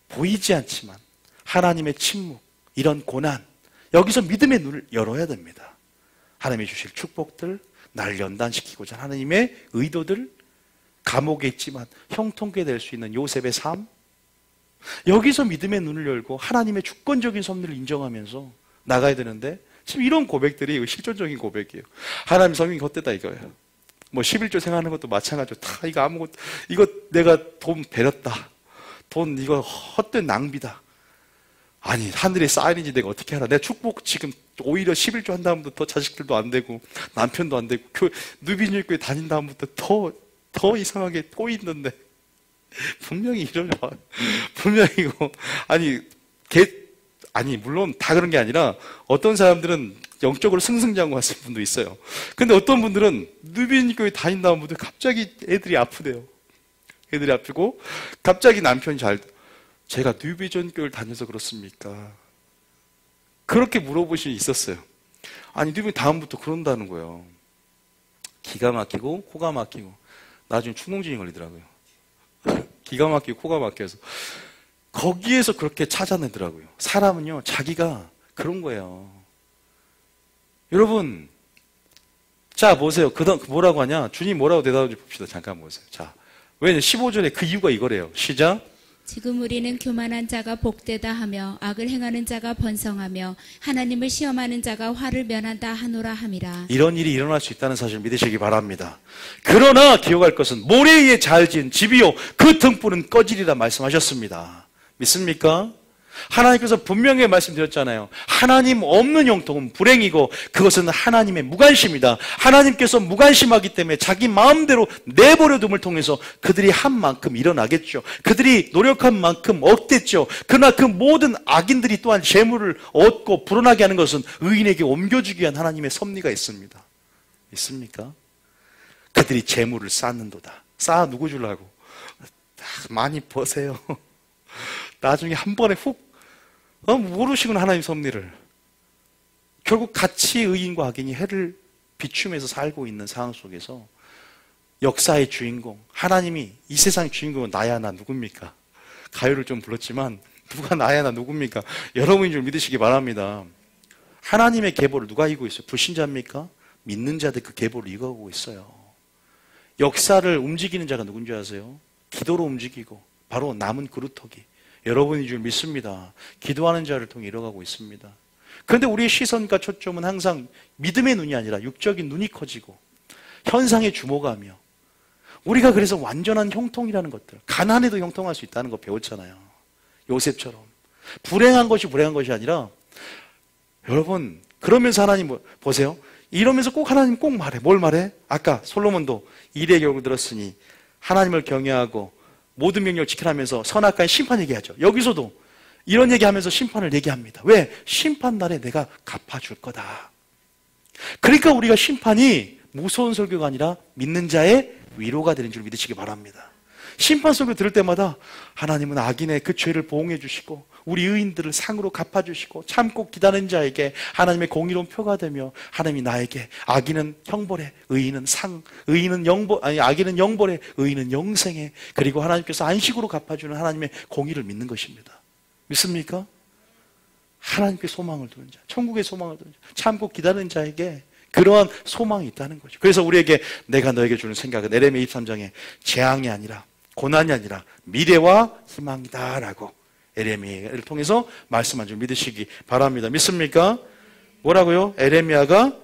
보이지 않지만 하나님의 침묵, 이런 고난, 여기서 믿음의 눈을 열어야 됩니다. 하나님이 주실 축복들, 날 연단시키고자 하나님의 의도들, 감옥에 있지만 형통케 될 수 있는 요셉의 삶, 여기서 믿음의 눈을 열고 하나님의 주권적인 섭리를 인정하면서 나가야 되는데, 지금 이런 고백들이 실존적인 고백이에요. 하나님 성경이 헛되다 이거예요. 뭐 11조 생각하는 것도 마찬가지로 다 이거 아무것도, 이거 내가 돈 베렸다, 돈 이거 헛된 낭비다. 아니, 하늘에 쌓이는지 내가 어떻게 알아? 내가 축복 지금 오히려 11조 한 다음부터 자식들도 안 되고 남편도 안 되고 누비뉴교회 다닌 다음부터 더 이상하게 꼬이는데 분명히 이러려. 분명히 이거 아니 물론 다 그런 게 아니라 어떤 사람들은 영적으로 승승장구하신 분도 있어요. 근데 어떤 분들은 누비뉴교회 다닌 다음부터 갑자기 애들이 아프대요. 애들이 아프고 갑자기 남편이 제가 뉴비전 교회를 다녀서 그렇습니까? 그렇게 물어보신 분이 있었어요. 아니, 뉴비 다음부터 그런다는 거예요. 기가 막히고 코가 막히고 나중에 충동증이 걸리더라고요. 기가 막히고 코가 막혀서 거기에서 그렇게 찾아내더라고요. 사람은요, 자기가 그런 거예요. 여러분, 자 보세요. 뭐라고 하냐? 주님 뭐라고 대답하는지 봅시다. 잠깐 보세요. 자, 왜냐? 15절에 그 이유가 이거래요. 시작. 지금 우리는 교만한 자가 복되다 하며 악을 행하는 자가 번성하며 하나님을 시험하는 자가 화를 면한다 하노라 함이라. 이런 일이 일어날 수 있다는 사실 믿으시기 바랍니다. 그러나 기억할 것은 모래 위에 잘 지은 집이요 그 등불은 꺼지리라 말씀하셨습니다. 믿습니까? 하나님께서 분명히 말씀드렸잖아요. 하나님 없는 형통은 불행이고 그것은 하나님의 무관심이다. 하나님께서 무관심하기 때문에 자기 마음대로 내버려 둠을 통해서 그들이 한 만큼 일어나겠죠. 그들이 노력한 만큼 얻겠죠. 그러나 그 모든 악인들이 또한 재물을 얻고 불어나게 하는 것은 의인에게 옮겨주기 위한 하나님의 섭리가 있습니다. 있습니까? 그들이 재물을 쌓는도다. 쌓아 누구 주려고? 많이 버세요. 나중에 한 번에 훅 모르시구나 하나님 섭리를. 결국 같이 의인과 악인이 해를 비추면서 살고 있는 상황 속에서 역사의 주인공, 하나님이 이 세상의 주인공은 나야 나 누굽니까? 가요를 좀 불렀지만 누가 나야 나 누굽니까? 여러분인 줄 믿으시기 바랍니다. 하나님의 계보를 누가 이기고 있어요? 불신자입니까? 믿는 자들 그 계보를 이겨가고 있어요. 역사를 움직이는 자가 누군지 아세요? 기도로 움직이고 바로 남은 그루터기, 여러분인 줄 믿습니다. 기도하는 자를 통해 이뤄가고 있습니다. 그런데 우리의 시선과 초점은 항상 믿음의 눈이 아니라 육적인 눈이 커지고 현상에 주목하며, 우리가 그래서 완전한 형통이라는 것들, 가난해도 형통할 수 있다는 거 배웠잖아요. 요셉처럼 불행한 것이 아니라, 여러분 그러면서 하나님 보세요. 이러면서 꼭 하나님 꼭 말해. 뭘 말해? 아까 솔로몬도 일의 결국 들었으니 하나님을 경외하고 모든 명령을 지키라면서 선악과의 심판 얘기하죠. 여기서도 이런 얘기하면서 심판을 얘기합니다. 왜? 심판 날에 내가 갚아줄 거다. 그러니까 우리가 심판이 무서운 설교가 아니라 믿는 자의 위로가 되는 줄 믿으시기 바랍니다. 심판 설교 들을 때마다 하나님은 악인의 그 죄를 보응해 주시고 우리 의인들을 상으로 갚아주시고 참고 기다리는 자에게 하나님의 공의로운 표가 되며, 하나님이 나에게 악인은 형벌에 의인은 상, 악인은 영벌에 의인은 영생에, 그리고 하나님께서 안식으로 갚아주는 하나님의 공의를 믿는 것입니다. 믿습니까? 하나님께 소망을 두는 자, 천국의 소망을 두는 자, 참고 기다리는 자에게 그러한 소망이 있다는 거죠. 그래서 우리에게 내가 너에게 주는 생각은 에레미야 23장에 재앙이 아니라 고난이 아니라 미래와 희망이다 라고 에레미야를 통해서 말씀한 줄 믿으시기 바랍니다. 믿습니까? 뭐라고요? 에레미야가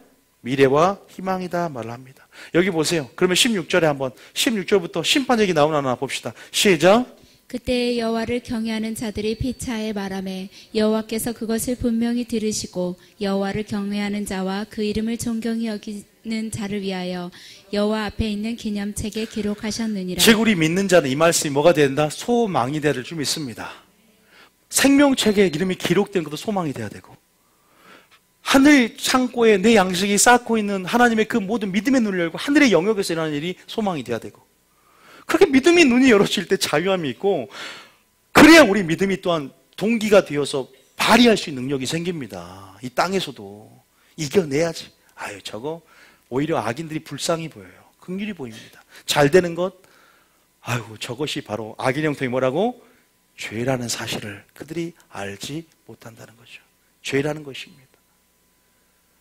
미래와 희망이다 말을 합니다. 여기 보세요. 그러면 16절에 한번 16절부터 심판 얘기 나오나 봅시다. 시작. 그때 여호와를 경외하는 자들이 피차에 말하매 여호와께서 그것을 분명히 들으시고 여호와를 경외하는 자와 그 이름을 존경히 여기는 자를 위하여 여호와 앞에 있는 기념책에 기록하셨느니라. 즉 우리 믿는 자는 이 말씀이 뭐가 된다? 소망이 되를 줄 믿습니다. 생명책에 이름이 기록된 것도 소망이 돼야 되고, 하늘 창고에 내 양식이 쌓고 있는 하나님의 그 모든 믿음의 눈을 열고 하늘의 영역에서 일어나는 일이 소망이 돼야 되고, 그렇게 믿음의 눈이 열어질 때 자유함이 있고, 그래야 우리 믿음이 또한 동기가 되어서 발휘할 수 있는 능력이 생깁니다. 이 땅에서도 이겨내야지. 아유, 저거 오히려 악인들이 불쌍히 보여요. 긍휼히 보입니다. 잘 되는 것, 아유, 저것이 바로 악인 형통이 뭐라고? 죄라는 사실을 그들이 알지 못한다는 거죠. 죄라는 것입니다.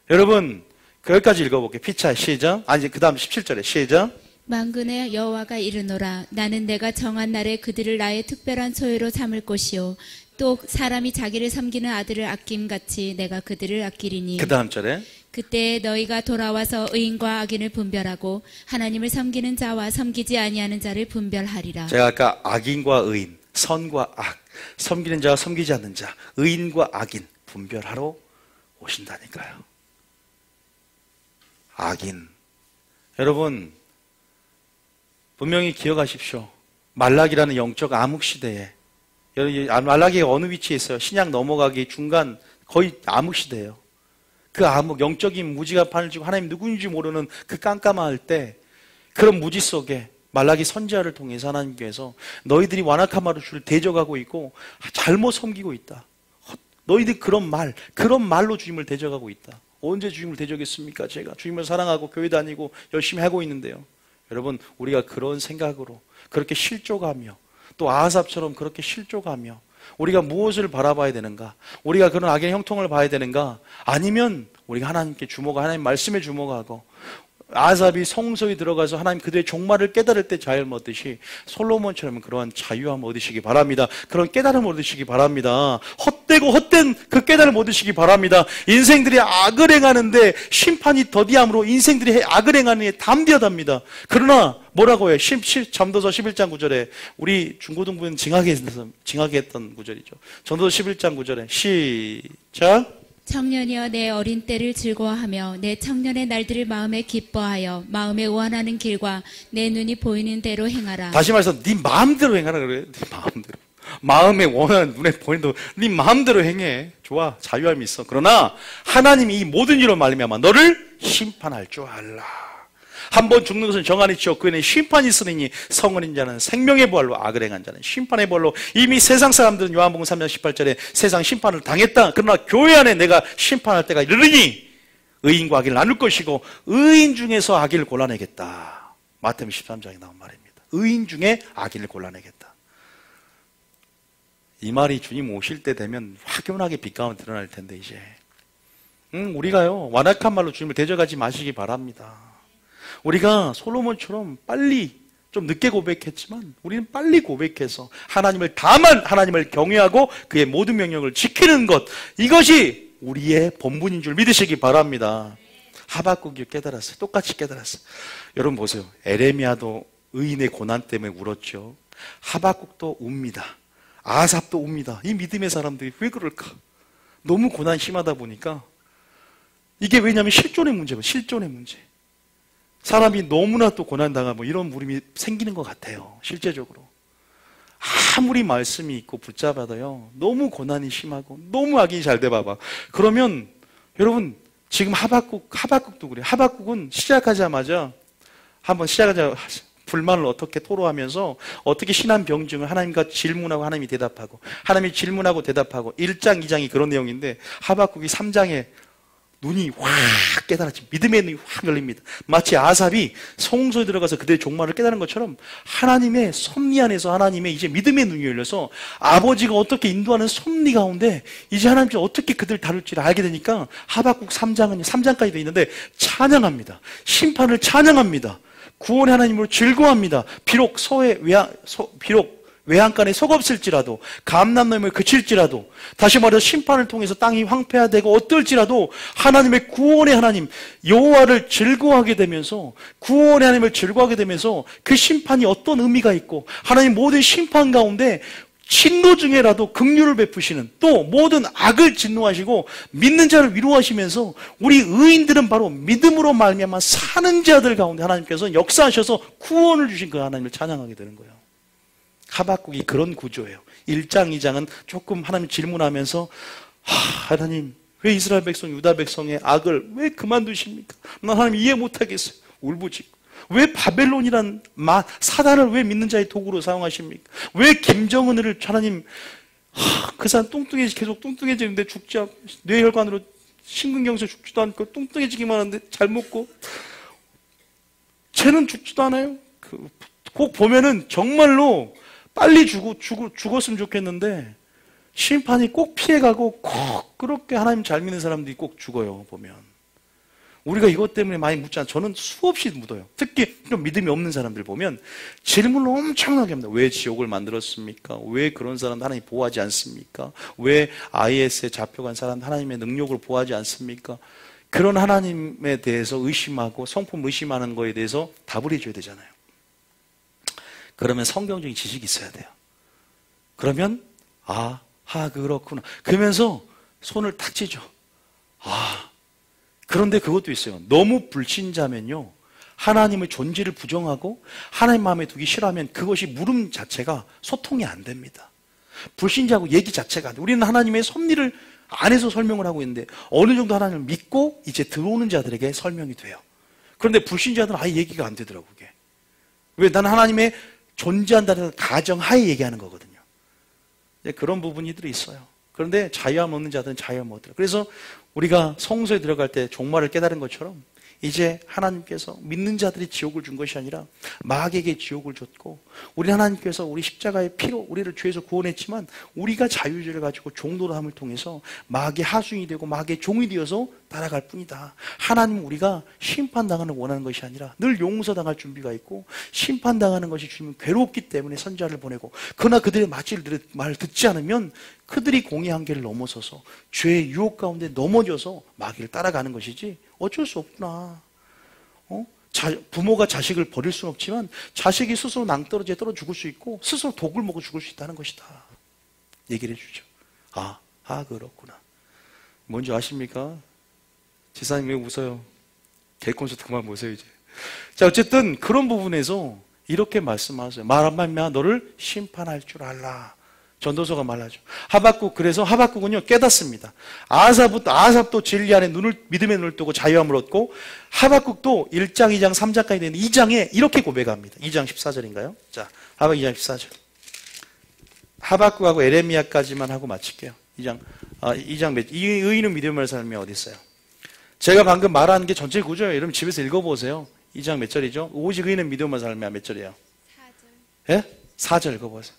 여러분, 여기까지 읽어볼게요. 피차 시작. 아니, 그 다음 17절에 시작. 만군의 여호와가 이르노라. 나는 내가 정한 날에 그들을 나의 특별한 소유로 삼을 것이요 또 사람이 자기를 섬기는 아들을 아낌같이 내가 그들을 아끼리니. 그 다음 절에 그때 너희가 돌아와서 의인과 악인을 분별하고 하나님을 섬기는 자와 섬기지 아니하는 자를 분별하리라. 제가 아까 악인과 의인, 선과 악, 섬기는 자와 섬기지 않는 자, 의인과 악인 분별하러 오신다니까요. 악인. 여러분, 분명히 기억하십시오. 말라기라는 영적 암흑시대에, 말라기가 어느 위치에 있어요? 신약 넘어가기 중간 거의 암흑시대예요. 그 암흑, 영적인 무지가 판을 쥐고 하나님 누구인지 모르는 그 깜깜할 때, 그런 무지 속에 말라기 선지자를 통해서 하나님께서 너희들이 완악한 말로 주를 대적하고 있고 잘못 섬기고 있다. 너희들 그런 말로 주님을 대적하고 있다. 언제 주님을 대적했습니까? 제가 주님을 사랑하고 교회 다니고 열심히 하고 있는데요. 여러분, 우리가 그런 생각으로 그렇게 실족하며 또 아하삽처럼 그렇게 실족하며 우리가 무엇을 바라봐야 되는가? 우리가 그런 악의 형통을 봐야 되는가? 아니면 우리가 하나님께 주목하고 하나님 말씀에 주목하고 아하삽이 성소에 들어가서 하나님 그들의 종말을 깨달을 때 자유를 얻듯이 솔로몬처럼 그러한 자유함을 얻으시기 바랍니다. 그런 깨달음을 얻으시기 바랍니다. 헛되고 헛된 그 깨달음을 얻으시기 바랍니다. 인생들이 악을 행하는데 심판이 더디함으로 인생들이 악을 행하는 게 담대하답니다. 그러나 뭐라고 해요? 전도서 11장 9절에 우리 중고등부는 징하게 했던 구절이죠. 전도서 11장 9절에 시작. 청년이여 내 어린 때를 즐거워하며 내 청년의 날들을 마음에 기뻐하여 마음에 원하는 길과 내 눈이 보이는 대로 행하라. 다시 말해서 네 마음대로 행하라 그래요. 네 마음대로. 마음에 원하는 눈에 보이는 대로 네 마음대로 행해. 좋아. 자유함이 있어. 그러나 하나님이 이 모든 일로 말미암아 너를 심판할 줄 알라. 한 번 죽는 것은 정한이 지어 그에는 심판이 있으니 성은인 자는 생명의 부활로 악을 행한 자는 심판의 부활로. 이미 세상 사람들은 요한복음 3장 18절에 세상 심판을 당했다. 그러나 교회 안에 내가 심판할 때가 이르니 의인과 악인을 나눌 것이고 의인 중에서 악인을 골라내겠다. 마태복음 13장에 나온 말입니다. 의인 중에 악인을 골라내겠다. 이 말이 주님 오실 때 되면 확연하게 빛 가운데 드러날 텐데 이제 우리가요 완악한 말로 주님을 대적하지 마시기 바랍니다. 우리가 솔로몬처럼 빨리, 좀 늦게 고백했지만 우리는 빨리 고백해서 하나님을 다만 하나님을 경외하고 그의 모든 명령을 지키는 것, 이것이 우리의 본분인 줄 믿으시기 바랍니다. 하박국이 깨달았어요. 똑같이 깨달았어요. 여러분 보세요. 에레미야도 의인의 고난 때문에 울었죠. 하박국도 웁니다. 아삽도 웁니다. 이 믿음의 사람들이 왜 그럴까? 너무 고난이 심하다 보니까. 이게 왜냐하면 실존의 문제고, 실존의 문제. 사람이 너무나 또 고난당하면 이런 물음이 생기는 것 같아요. 실제적으로. 아무리 말씀이 있고 붙잡아도요, 너무 고난이 심하고 너무 악인이 잘 돼봐봐. 그러면 여러분 지금 하박국도 그래요. 하박국은 시작하자마자 불만을 어떻게 토로하면서 어떻게 신한 병증을 하나님과 질문하고 하나님이 대답하고, 하나님이 질문하고 대답하고, 1장 2장이 그런 내용인데 하박국이 3장에 눈이 확 깨달았지. 믿음의 눈이 확 열립니다. 마치 아삽이 성소에 들어가서 그들의 종말을 깨달은 것처럼 하나님의 섭리 안에서 하나님의 이제 믿음의 눈이 열려서 아버지가 어떻게 인도하는 섭리 가운데 이제 하나님께서 어떻게 그들을 다룰지를 알게 되니까 하박국 3장은 3장까지도 있는데 찬양합니다. 심판을 찬양합니다. 구원의 하나님으로 즐거워합니다. 비록 외양간에 속없을지라도 감람나무에 그칠지라도 다시 말해서 심판을 통해서 땅이 황폐화되고 어떨지라도 하나님의 구원의 하나님 여호와를 즐거워하게 되면서 구원의 하나님을 즐거워하게 되면서 그 심판이 어떤 의미가 있고 하나님 모든 심판 가운데 진노 중에라도 긍휼을 베푸시는 또 모든 악을 진노하시고 믿는 자를 위로하시면서 우리 의인들은 바로 믿음으로 말미암아 사는 자들 가운데 하나님께서 역사하셔서 구원을 주신 그 하나님을 찬양하게 되는 거예요. 하박국이 그런 구조예요. 1장, 2장은 조금 하나님 질문하면서 하나님 왜 이스라엘 백성, 유다 백성의 악을 왜 그만두십니까? 난 하나님 이해 못하겠어요. 울부짖고 왜 바벨론이란 사단을 왜 믿는 자의 도구로 사용하십니까? 왜 김정은을 하나님 그 사람 계속 뚱뚱해지는데 죽지 않고 뇌혈관으로 심근경색 죽지도 않고 뚱뚱해지기만 하는데 잘 먹고 쟤는 죽지도 않아요. 꼭 보면은 정말로 빨리 죽었으면 좋겠는데 심판이 꼭 피해가고 꼭 그렇게 하나님 잘 믿는 사람들이 꼭 죽어요. 보면 우리가 이것 때문에 많이 묻잖아요. 저는 수없이 묻어요. 특히 좀 믿음이 없는 사람들 보면 질문을 엄청나게 합니다. 왜 지옥을 만들었습니까? 왜 그런 사람 하나님 보호하지 않습니까? 왜 IS에 잡혀간 사람 하나님의 능력을 보호하지 않습니까? 그런 하나님에 대해서 의심하고 성품 의심하는 거에 대해서 답을 해줘야 되잖아요. 그러면 성경적인 지식이 있어야 돼요. 그러면 그렇구나. 그러면서 손을 탁 쥐죠. 그런데 그것도 있어요. 너무 불신자면요. 하나님의 존재를 부정하고 하나님 마음에 두기 싫어하면 그것이 물음 자체가 소통이 안 됩니다. 불신자하고 얘기 자체가 안 돼요. 우리는 하나님의 섭리를 안에서 설명을 하고 있는데 어느 정도 하나님을 믿고 이제 들어오는 자들에게 설명이 돼요. 그런데 불신자들은 아예 얘기가 안 되더라고요. 그게. 왜? 나는 하나님의 존재한다는 가정하에 얘기하는 거거든요. 그런 부분들이 있어요. 그런데 자유함 없는 자들은 자유함 얻더라. 그래서 우리가 성소에 들어갈 때 종말을 깨달은 것처럼 이제 하나님께서 믿는 자들이 지옥을 준 것이 아니라 마귀에게 지옥을 줬고 우리 하나님께서 우리 십자가의 피로 우리를 죄에서 구원했지만 우리가 자유의지를 가지고 종노릇함을 통해서 마귀의 하수인이 되고 마귀의 종이 되어서 따라갈 뿐이다. 하나님은 우리가 심판당하는 원하는 것이 아니라 늘 용서당할 준비가 있고 심판당하는 것이 주님은 괴롭기 때문에 선지자를 보내고 그러나 그들의 말을 듣지 않으면 그들이 공의 한계를 넘어서서 죄의 유혹 가운데 넘어져서 마귀를 따라가는 것이지 어쩔 수 없구나. 부모가 자식을 버릴 수는 없지만 자식이 스스로 낭떠러지에 떨어 죽을 수 있고 스스로 독을 먹어 죽을 수 있다는 것이다. 얘기를 해주죠. 그렇구나. 뭔지 아십니까? 지사님 왜 웃어요? 개콘서트 그만 보세요 이제. 자, 어쨌든 그런 부분에서 이렇게 말씀하세요. 말 한마디면 너를 심판할 줄 알라. 전도서가 말하죠. 그래서 하박국은요 깨닫습니다. 아삽도 진리 안에 믿음의 눈을 뜨고 자유함을 얻고 하박국도 1장, 2장, 3장까지 되는 2장에 이렇게 고백합니다. 2장 14절인가요? 자, 하박국 2장 14절. 하박국하고 에레미야까지만 하고 마칠게요. 2장 이 의인은 믿음을 살며 어디 있어요? 제가 방금 말하는 게 전체 구조예요. 여러분 집에서 읽어보세요. 2장 몇 절이죠? 오직 의인은 믿음을 살며 몇 절이에요? 4절. 예? 4절 읽어보세요.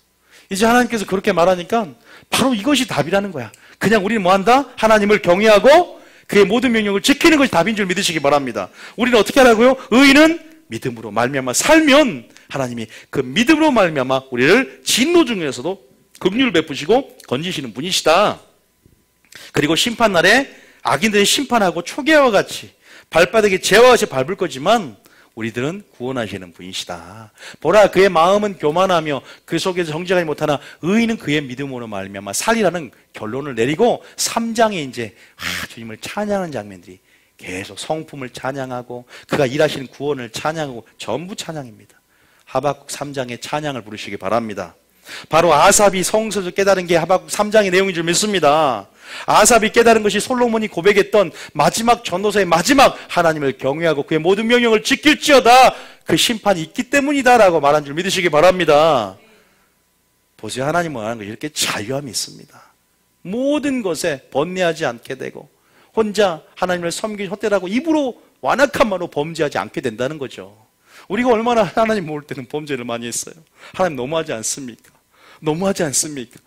이제 하나님께서 그렇게 말하니까 바로 이것이 답이라는 거야. 그냥 우리는 뭐한다? 하나님을 경외하고 그의 모든 명령을 지키는 것이 답인 줄 믿으시기 바랍니다. 우리는 어떻게 하라고요? 의인은 믿음으로 말미암아 살면 하나님이 그 믿음으로 말미암아 우리를 진노 중에서도 긍휼을 베푸시고 건지시는 분이시다. 그리고 심판날에 악인들이 심판하고 초계와 같이 발바닥에 재와 같이 밟을 거지만 우리들은 구원하시는 분이시다. 보라 그의 마음은 교만하며 그 속에서 정죄하지 못하나 의인은 그의 믿음으로 말미암아 살리라는 결론을 내리고 3장에 이제 주님을 찬양하는 장면들이 계속 성품을 찬양하고 그가 일하시는 구원을 찬양하고 전부 찬양입니다. 하박국 3장의 찬양을 부르시기 바랍니다. 바로 아삽이 성서에서 깨달은 게 하박국 3장의 내용인 줄 믿습니다. 아삽이 깨달은 것이 솔로몬이 고백했던 마지막 전도서의 마지막 하나님을 경외하고 그의 모든 명령을 지킬지어다 그 심판이 있기 때문이다라고 말한 줄 믿으시기 바랍니다. 보세요. 하나님은 하는 것이 이렇게 자유함이 있습니다. 모든 것에 번뇌하지 않게 되고 혼자 하나님을 섬기기 헛되라고 입으로 완악한 말로 범죄하지 않게 된다는 거죠. 우리가 얼마나 하나님 모을 때는 범죄를 많이 했어요. 하나님 너무하지 않습니까? 너무하지 않습니까?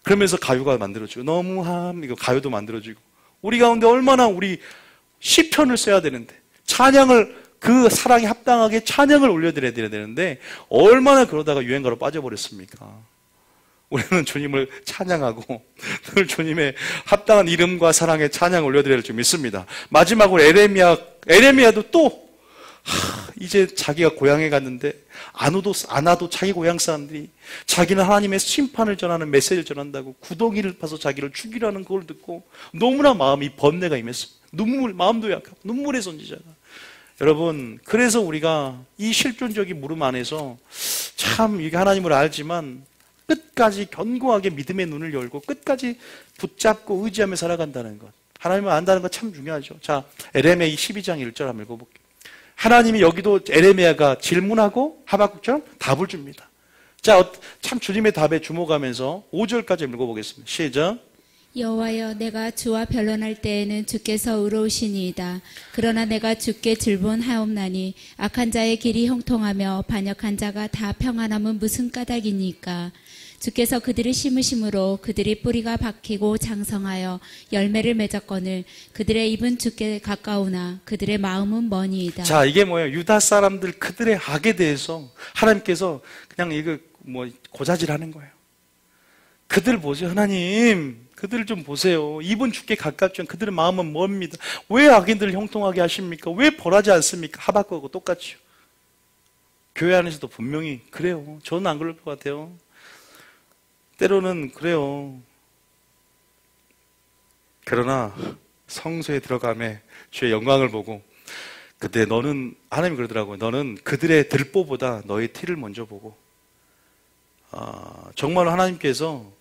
그러면서 가요가 만들어지고 너무함 이거 가요도 만들어지고 우리 가운데 얼마나 우리 시편을 써야 되는데 찬양을 그 사랑에 합당하게 찬양을 올려드려야 되는데 얼마나 그러다가 유행가로 빠져버렸습니까? 우리는 주님을 찬양하고 늘 주님의 합당한 이름과 사랑의 찬양 올려드려야 할 줄 믿습니다. 마지막으로 에레미야도 또 이제 자기가 고향에 갔는데 안 와도 자기 고향 사람들이 자기는 하나님의 심판을 전하는 메시지를 전한다고 구덩이를 파서 자기를 죽이라는 걸 듣고 너무나 마음이 번뇌가 임했습니다. 마음도 약하고 눈물의 선지자가. 여러분, 그래서 우리가 이 실존적인 물음 안에서 참 이게 하나님을 알지만 끝까지 견고하게 믿음의 눈을 열고 끝까지 붙잡고 의지하며 살아간다는 것. 하나님을 안다는 것 참 중요하죠. 자, 에레미야 12장 1절 한번 읽어볼게요. 하나님이 여기도 에레미야가 질문하고 하박국처럼 답을 줍니다. 자, 참 주님의 답에 주목하면서 5절까지 읽어보겠습니다. 시작. 여호와여, 내가 주와 변론할 때에는 주께서 의로우시니이다. 그러나 내가 주께 질문하옵나니 악한 자의 길이 형통하며 반역한 자가 다 평안함은 무슨 까닭이니까. 주께서 그들을 심으심으로 그들이 뿌리가 박히고 장성하여 열매를 맺었거늘 그들의 입은 주께 가까우나 그들의 마음은 머니이다. 자, 이게 뭐예요? 유다 사람들 그들의 악에 대해서 하나님께서 그냥 이거 고자질하는 거예요. 그들 보세요. 하나님, 그들 좀 보세요. 입은 주께 가깝지만 그들의 마음은 멉니다. 왜 악인들을 형통하게 하십니까? 왜 벌하지 않습니까? 하박국하고 똑같이요. 교회 안에서도 분명히 그래요. 저는 안 그럴 것 같아요. 때로는 그래요. 그러나 성소에 들어가매 주의 영광을 보고 그때 너는, 하나님이 그러더라고요. 너는 그들의 들보보다 너의 티를 먼저 보고 정말로 하나님께서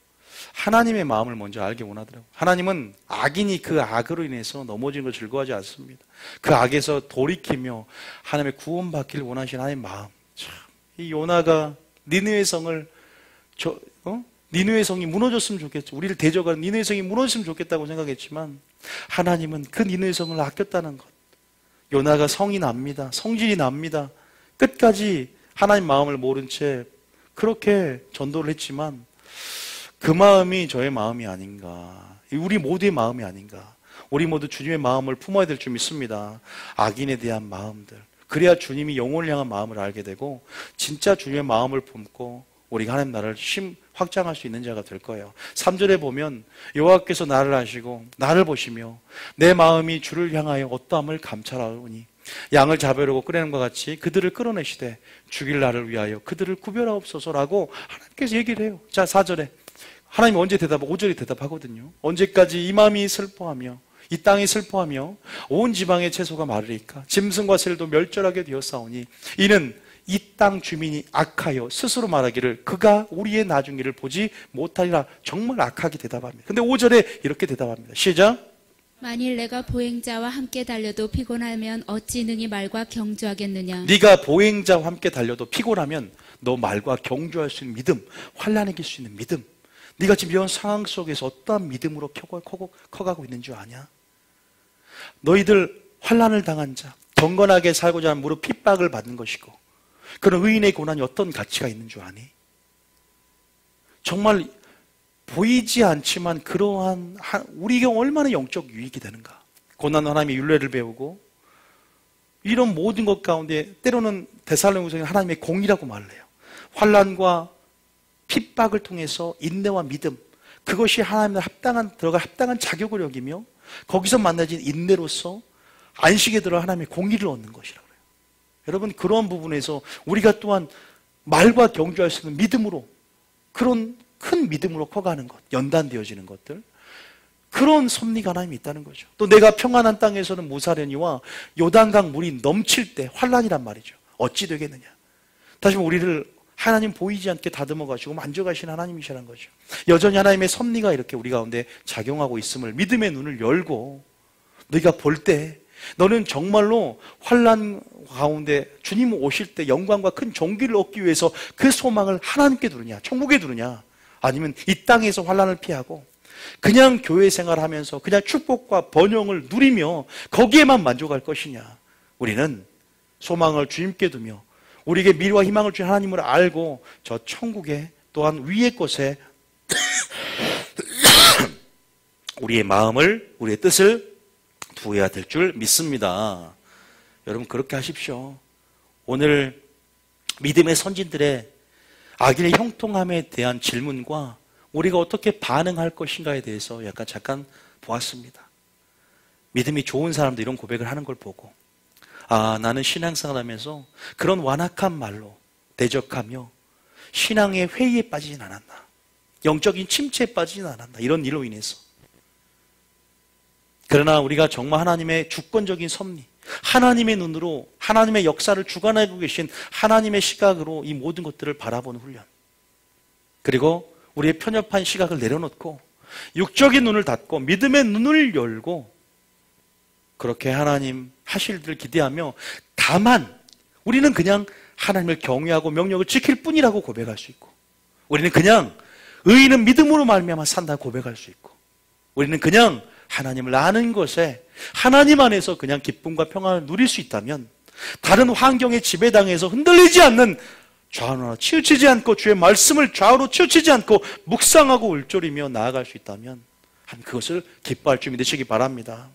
하나님의 마음을 먼저 알게 원하더라고요. 하나님은 악인이 그 악으로 인해서 넘어지는 걸 즐거워하지 않습니다. 그 악에서 돌이키며 하나님의 구원받기를 원하시는 하나님의 마음. 참, 이 요나가 니느웨 성을 니느웨 성이 무너졌으면 좋겠죠. 우리를 대적하는 니느웨 성이 무너졌으면 좋겠다고 생각했지만 하나님은 그 니느웨 성을 아꼈다는 것. 요나가 성이 납니다. 성질이 납니다. 끝까지 하나님 마음을 모른 채 그렇게 전도를 했지만 그 마음이 저의 마음이 아닌가. 우리 모두의 마음이 아닌가. 우리 모두 주님의 마음을 품어야 될 줄 믿습니다. 악인에 대한 마음들. 그래야 주님이 영혼을 향한 마음을 알게 되고 진짜 주님의 마음을 품고 우리가 하나님 나라를 확장할 수 있는 자가 될 거예요. 3절에 보면 여호와께서 나를 아시고 나를 보시며 내 마음이 주를 향하여 어떠함을 감찰하오니 양을 잡으려고 끌어내는 것 같이 그들을 끌어내시되 죽일 나를 위하여 그들을 구별하옵소서라고 하나님께서 얘기를 해요. 자, 4절에 하나님이 언제 5절에 대답하거든요. 언제까지 이 마음이 슬퍼하며 이 땅이 슬퍼하며 온 지방의 채소가 마르리까 짐승과 새도 멸절하게 되었사오니 이는 이 땅 주민이 악하여 스스로 말하기를 그가 우리의 나중일을 보지 못하리라. 정말 악하게 대답합니다. 근데 5절에 이렇게 대답합니다. 시작. 만일 내가 보행자와 함께 달려도 피곤하면 어찌 능히 말과 경주하겠느냐. 네가 보행자와 함께 달려도 피곤하면 너 말과 경주할 수 있는 믿음, 환난에 이길 수 있는 믿음. 네가 지금 이런 상황 속에서 어떠한 믿음으로 커가고 있는 줄 아냐? 너희들 환난을 당한 자, 경건하게 살고자 하는 무릇 핍박을 받는 것이고 그런 의인의 고난이 어떤 가치가 있는 줄 아니? 정말 보이지 않지만 그러한 우리에게 얼마나 영적 유익이 되는가? 고난은 하나님의 율례를 배우고 이런 모든 것 가운데 때로는 데살로니가서는 하나님의 공의라고 말을 해요. 환난과 핍박을 통해서 인내와 믿음, 그것이 하나님의 들어갈 합당한 자격을 여기며 거기서 만나진 인내로서 안식에 들어 하나님의 공의를 얻는 것이라고 해요. 여러분, 그런 부분에서 우리가 또한 말과 경주할 수 있는 믿음으로, 그런 큰 믿음으로 커가는 것, 연단되어지는 것들, 그런 섭리가 하나님이 있다는 거죠. 또 내가 평안한 땅에서는 무사려니와 요단강 물이 넘칠 때 환난이란 말이죠. 어찌 되겠느냐. 다시 한번 우리를 하나님 보이지 않게 다듬어 가시고 만져가시는 하나님이시라는 거죠. 여전히 하나님의 섭리가 이렇게 우리 가운데 작용하고 있음을 믿음의 눈을 열고 너희가 볼 때 너는 정말로 환난 가운데 주님 오실 때 영광과 큰 존귀를 얻기 위해서 그 소망을 하나님께 두느냐, 천국에 두느냐, 아니면 이 땅에서 환난을 피하고 그냥 교회 생활하면서 그냥 축복과 번영을 누리며 거기에만 만족할 것이냐. 우리는 소망을 주님께 두며 우리에게 미래와 희망을 주신 하나님을 알고 저 천국에 또한 위의 곳에 우리의 마음을, 우리의 뜻을 두어야 될 줄 믿습니다. 여러분, 그렇게 하십시오. 오늘 믿음의 선진들의 악인의 형통함에 대한 질문과 우리가 어떻게 반응할 것인가에 대해서 잠깐 보았습니다. 믿음이 좋은 사람도 이런 고백을 하는 걸 보고, 나는 신앙생활 하면서 그런 완악한 말로 대적하며 신앙의 회의에 빠지진 않았나, 영적인 침체에 빠지진 않았나, 이런 일로 인해서. 그러나 우리가 정말 하나님의 주권적인 섭리, 하나님의 눈으로 하나님의 역사를 주관하고 계신 하나님의 시각으로 이 모든 것들을 바라보는 훈련, 그리고 우리의 편협한 시각을 내려놓고 육적인 눈을 닫고 믿음의 눈을 열고 그렇게 하나님 하실 일을 기대하며, 다만 우리는 그냥 하나님을 경외하고 명령을 지킬 뿐이라고 고백할 수 있고, 우리는 그냥 의인은 믿음으로 말미암아 산다고 고백할 수 있고, 우리는 그냥 하나님을 아는 것에 하나님 안에서 그냥 기쁨과 평안을 누릴 수 있다면, 다른 환경에 지배당해서 흔들리지 않는, 좌우로 치우치지 않고 주의 말씀을 좌우로 치우치지 않고 묵상하고 울조리며 나아갈 수 있다면 그것을 기뻐할 줄 믿으시기 바랍니다.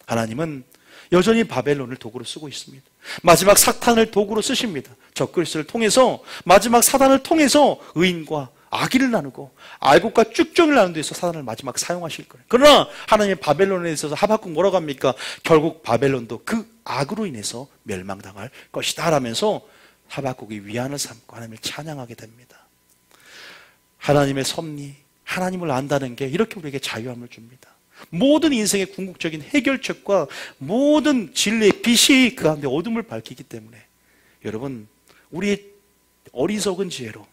하나님은 여전히 바벨론을 도구로 쓰고 있습니다. 마지막 사탄을 도구로 쓰십니다. 적그리스도를 통해서, 마지막 사단을 통해서 의인과 악인을 나누고 알곡과 쭉정을 나누는 데서 사단을 마지막 사용하실 거예요. 그러나 하나님의 바벨론에 있어서 하박국 뭐라고 합니까? 결국 바벨론도 그 악으로 인해서 멸망당할 것이다 라면서 하박국이 위안을 삼고 하나님을 찬양하게 됩니다. 하나님의 섭리, 하나님을 안다는 게 이렇게 우리에게 자유함을 줍니다. 모든 인생의 궁극적인 해결책과 모든 진리의 빛이 그 가운데 어둠을 밝히기 때문에, 여러분, 우리의 어리석은 지혜로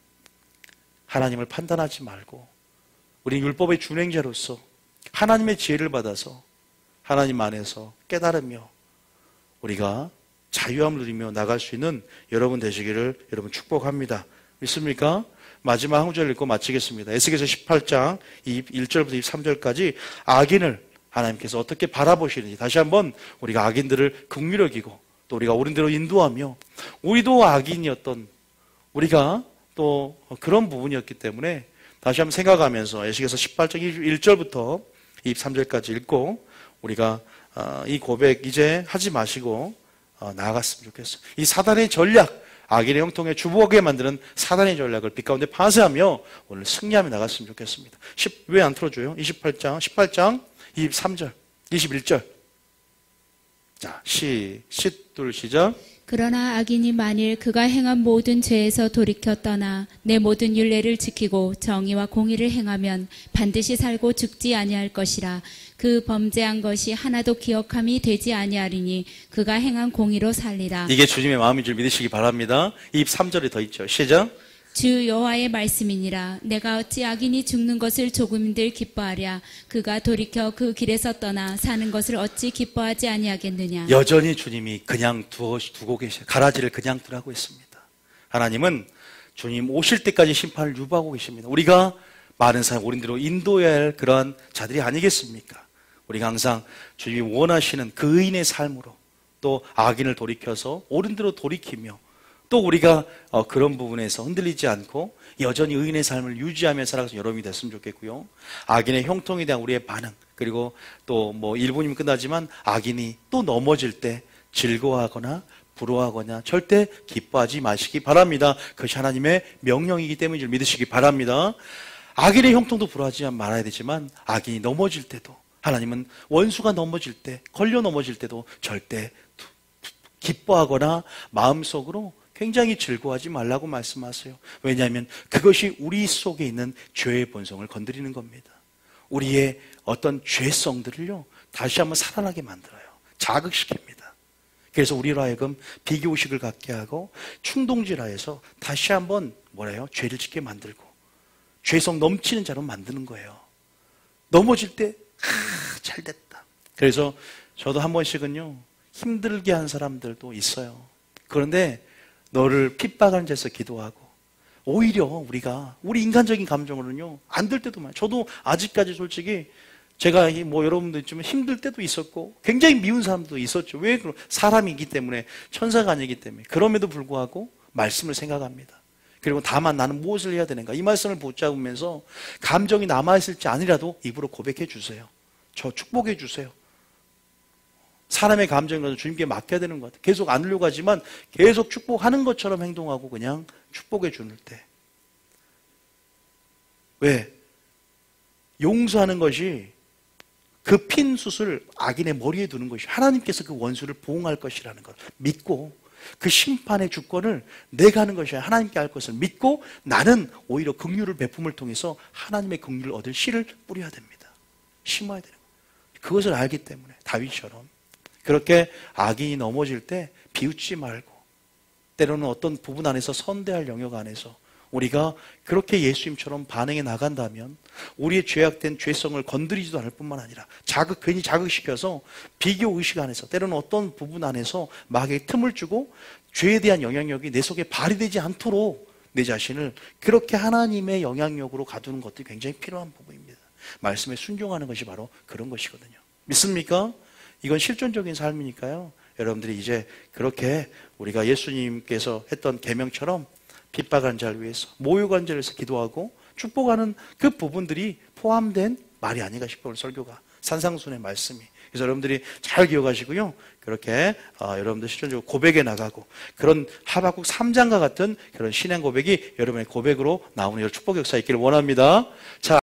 하나님을 판단하지 말고, 우리 율법의 준행자로서 하나님의 지혜를 받아서 하나님 안에서 깨달으며 우리가 자유함을 누리며 나갈 수 있는 여러분 되시기를 여러분 축복합니다. 믿습니까? 마지막 한 구절 읽고 마치겠습니다. 에스겔서 18장 1절부터 23절까지 악인을 하나님께서 어떻게 바라보시는지 다시 한번 우리가 악인들을 긍휼히 여기고 또 우리가 옳은 대로 인도하며, 우리도 악인이었던 우리가 또 그런 부분이었기 때문에 다시 한번 생각하면서 에스겔서 18장 1절부터 23절까지 읽고 우리가 이 고백 이제 하지 마시고 나아갔으면 좋겠어요. 이 사단의 전략, 악인의 형통에 주복하게 만드는 사단의 전략을 빛 가운데 파쇄하며 오늘 승리하며 나갔으면 좋겠습니다. 왜 안 틀어줘요? 18장 23절 21절. 자, 둘 시작. 그러나 악인이 만일 그가 행한 모든 죄에서 돌이켜 떠나 내 모든 율례를 지키고 정의와 공의를 행하면 반드시 살고 죽지 아니할 것이라. 그 범죄한 것이 하나도 기억함이 되지 아니하리니 그가 행한 공의로 살리라. 이게 주님의 마음인 줄 믿으시기 바랍니다. 23절에 더 있죠. 시작. 주 여호와의 말씀이니라. 내가 어찌 악인이 죽는 것을 조금들 기뻐하랴. 그가 돌이켜 그 길에서 떠나 사는 것을 어찌 기뻐하지 아니하겠느냐. 여전히 주님이 그냥 두고 계셔요. 가라지를 그냥 두라고 했습니다. 하나님은 주님 오실 때까지 심판을 유보하고 계십니다. 우리가 많은 사람 옳은 대로 인도해야 할 그러한 자들이 아니겠습니까? 우리가 항상 주님이 원하시는 그 의인의 삶으로 또 악인을 돌이켜서 옳은 대로 돌이키며, 또 우리가 그런 부분에서 흔들리지 않고 여전히 의인의 삶을 유지하며 살아가서 여러분이 됐으면 좋겠고요. 악인의 형통에 대한 우리의 반응, 그리고 또 1분이면 끝나지만 악인이 또 넘어질 때 즐거워하거나 부러워하거나 절대 기뻐하지 마시기 바랍니다. 그것이 하나님의 명령이기 때문인 줄 믿으시기 바랍니다. 악인의 형통도 부러워하지 말아야 되지만 악인이 넘어질 때도, 하나님은 원수가 넘어질 때, 걸려 넘어질 때도 절대 기뻐하거나 마음속으로 굉장히 즐거워하지 말라고 말씀하세요. 왜냐하면 그것이 우리 속에 있는 죄의 본성을 건드리는 겁니다. 우리의 어떤 죄성들을요 다시 한번 살아나게 만들어요. 자극시킵니다. 그래서 우리로 하여금 비교의식을 갖게 하고 충동질하여서 다시 한번 죄를 짓게 만들고 죄성 넘치는 자로 만드는 거예요. 넘어질 때 잘 됐다. 그래서 저도 한 번씩은요 힘들게 한 사람들도 있어요. 그런데 너를 핍박하는 자에서 기도하고, 오히려 우리 인간적인 감정으로는요 안 될 때도 많아요. 저도 아직까지 솔직히 제가 여러분도 있지만 힘들 때도 있었고 굉장히 미운 사람도 있었죠. 왜? 사람이기 때문에, 천사가 아니기 때문에. 그럼에도 불구하고 말씀을 생각합니다. 그리고 다만 나는 무엇을 해야 되는가, 이 말씀을 붙잡으면서 감정이 남아있을지 아니라도 입으로 고백해 주세요. 저 축복해 주세요. 사람의 감정이라도 주님께 맡겨야 되는 것 같아요. 계속 안 하려고 하지만 계속 축복하는 것처럼 행동하고 그냥 축복해 주는 때. 왜? 용서하는 것이 그 핀 숯을 악인의 머리에 두는 것이 하나님께서 그 원수를 보응할 것이라는 걸 믿고 그 심판의 주권을 내가 하는 것이 아니라 하나님께 할 것을 믿고 나는 오히려 긍휼을 베품을 통해서 하나님의 긍휼을 얻을 씨를 뿌려야 됩니다. 심어야 되는 거예요. 그것을 알기 때문에 다윗처럼 그렇게 악인이 넘어질 때 비웃지 말고 때로는 어떤 부분 안에서 선대할 영역 안에서 우리가 그렇게 예수님처럼 반응해 나간다면 우리의 죄악된 죄성을 건드리지도 않을 뿐만 아니라 괜히 자극시켜서 비교 의식 안에서 때로는 어떤 부분 안에서 마귀에 틈을 주고 죄에 대한 영향력이 내 속에 발휘되지 않도록 내 자신을 그렇게 하나님의 영향력으로 가두는 것도 굉장히 필요한 부분입니다. 말씀에 순종하는 것이 바로 그런 것이거든요. 믿습니까? 이건 실존적인 삶이니까요. 여러분들이 이제 그렇게 우리가 예수님께서 했던 계명처럼 핍박한 자를 위해서 모욕한 자를 위해서 기도하고 축복하는 그 부분들이 포함된 말이 아닌가 싶어요. 오늘 설교가 산상순의 말씀이. 그래서 여러분들이 잘 기억하시고요. 그렇게 여러분들 실존적으로 고백에 나가고 그런 하박국 3장과 같은 그런 신앙 고백이 여러분의 고백으로 나오는 축복 역사 있기를 원합니다. 자.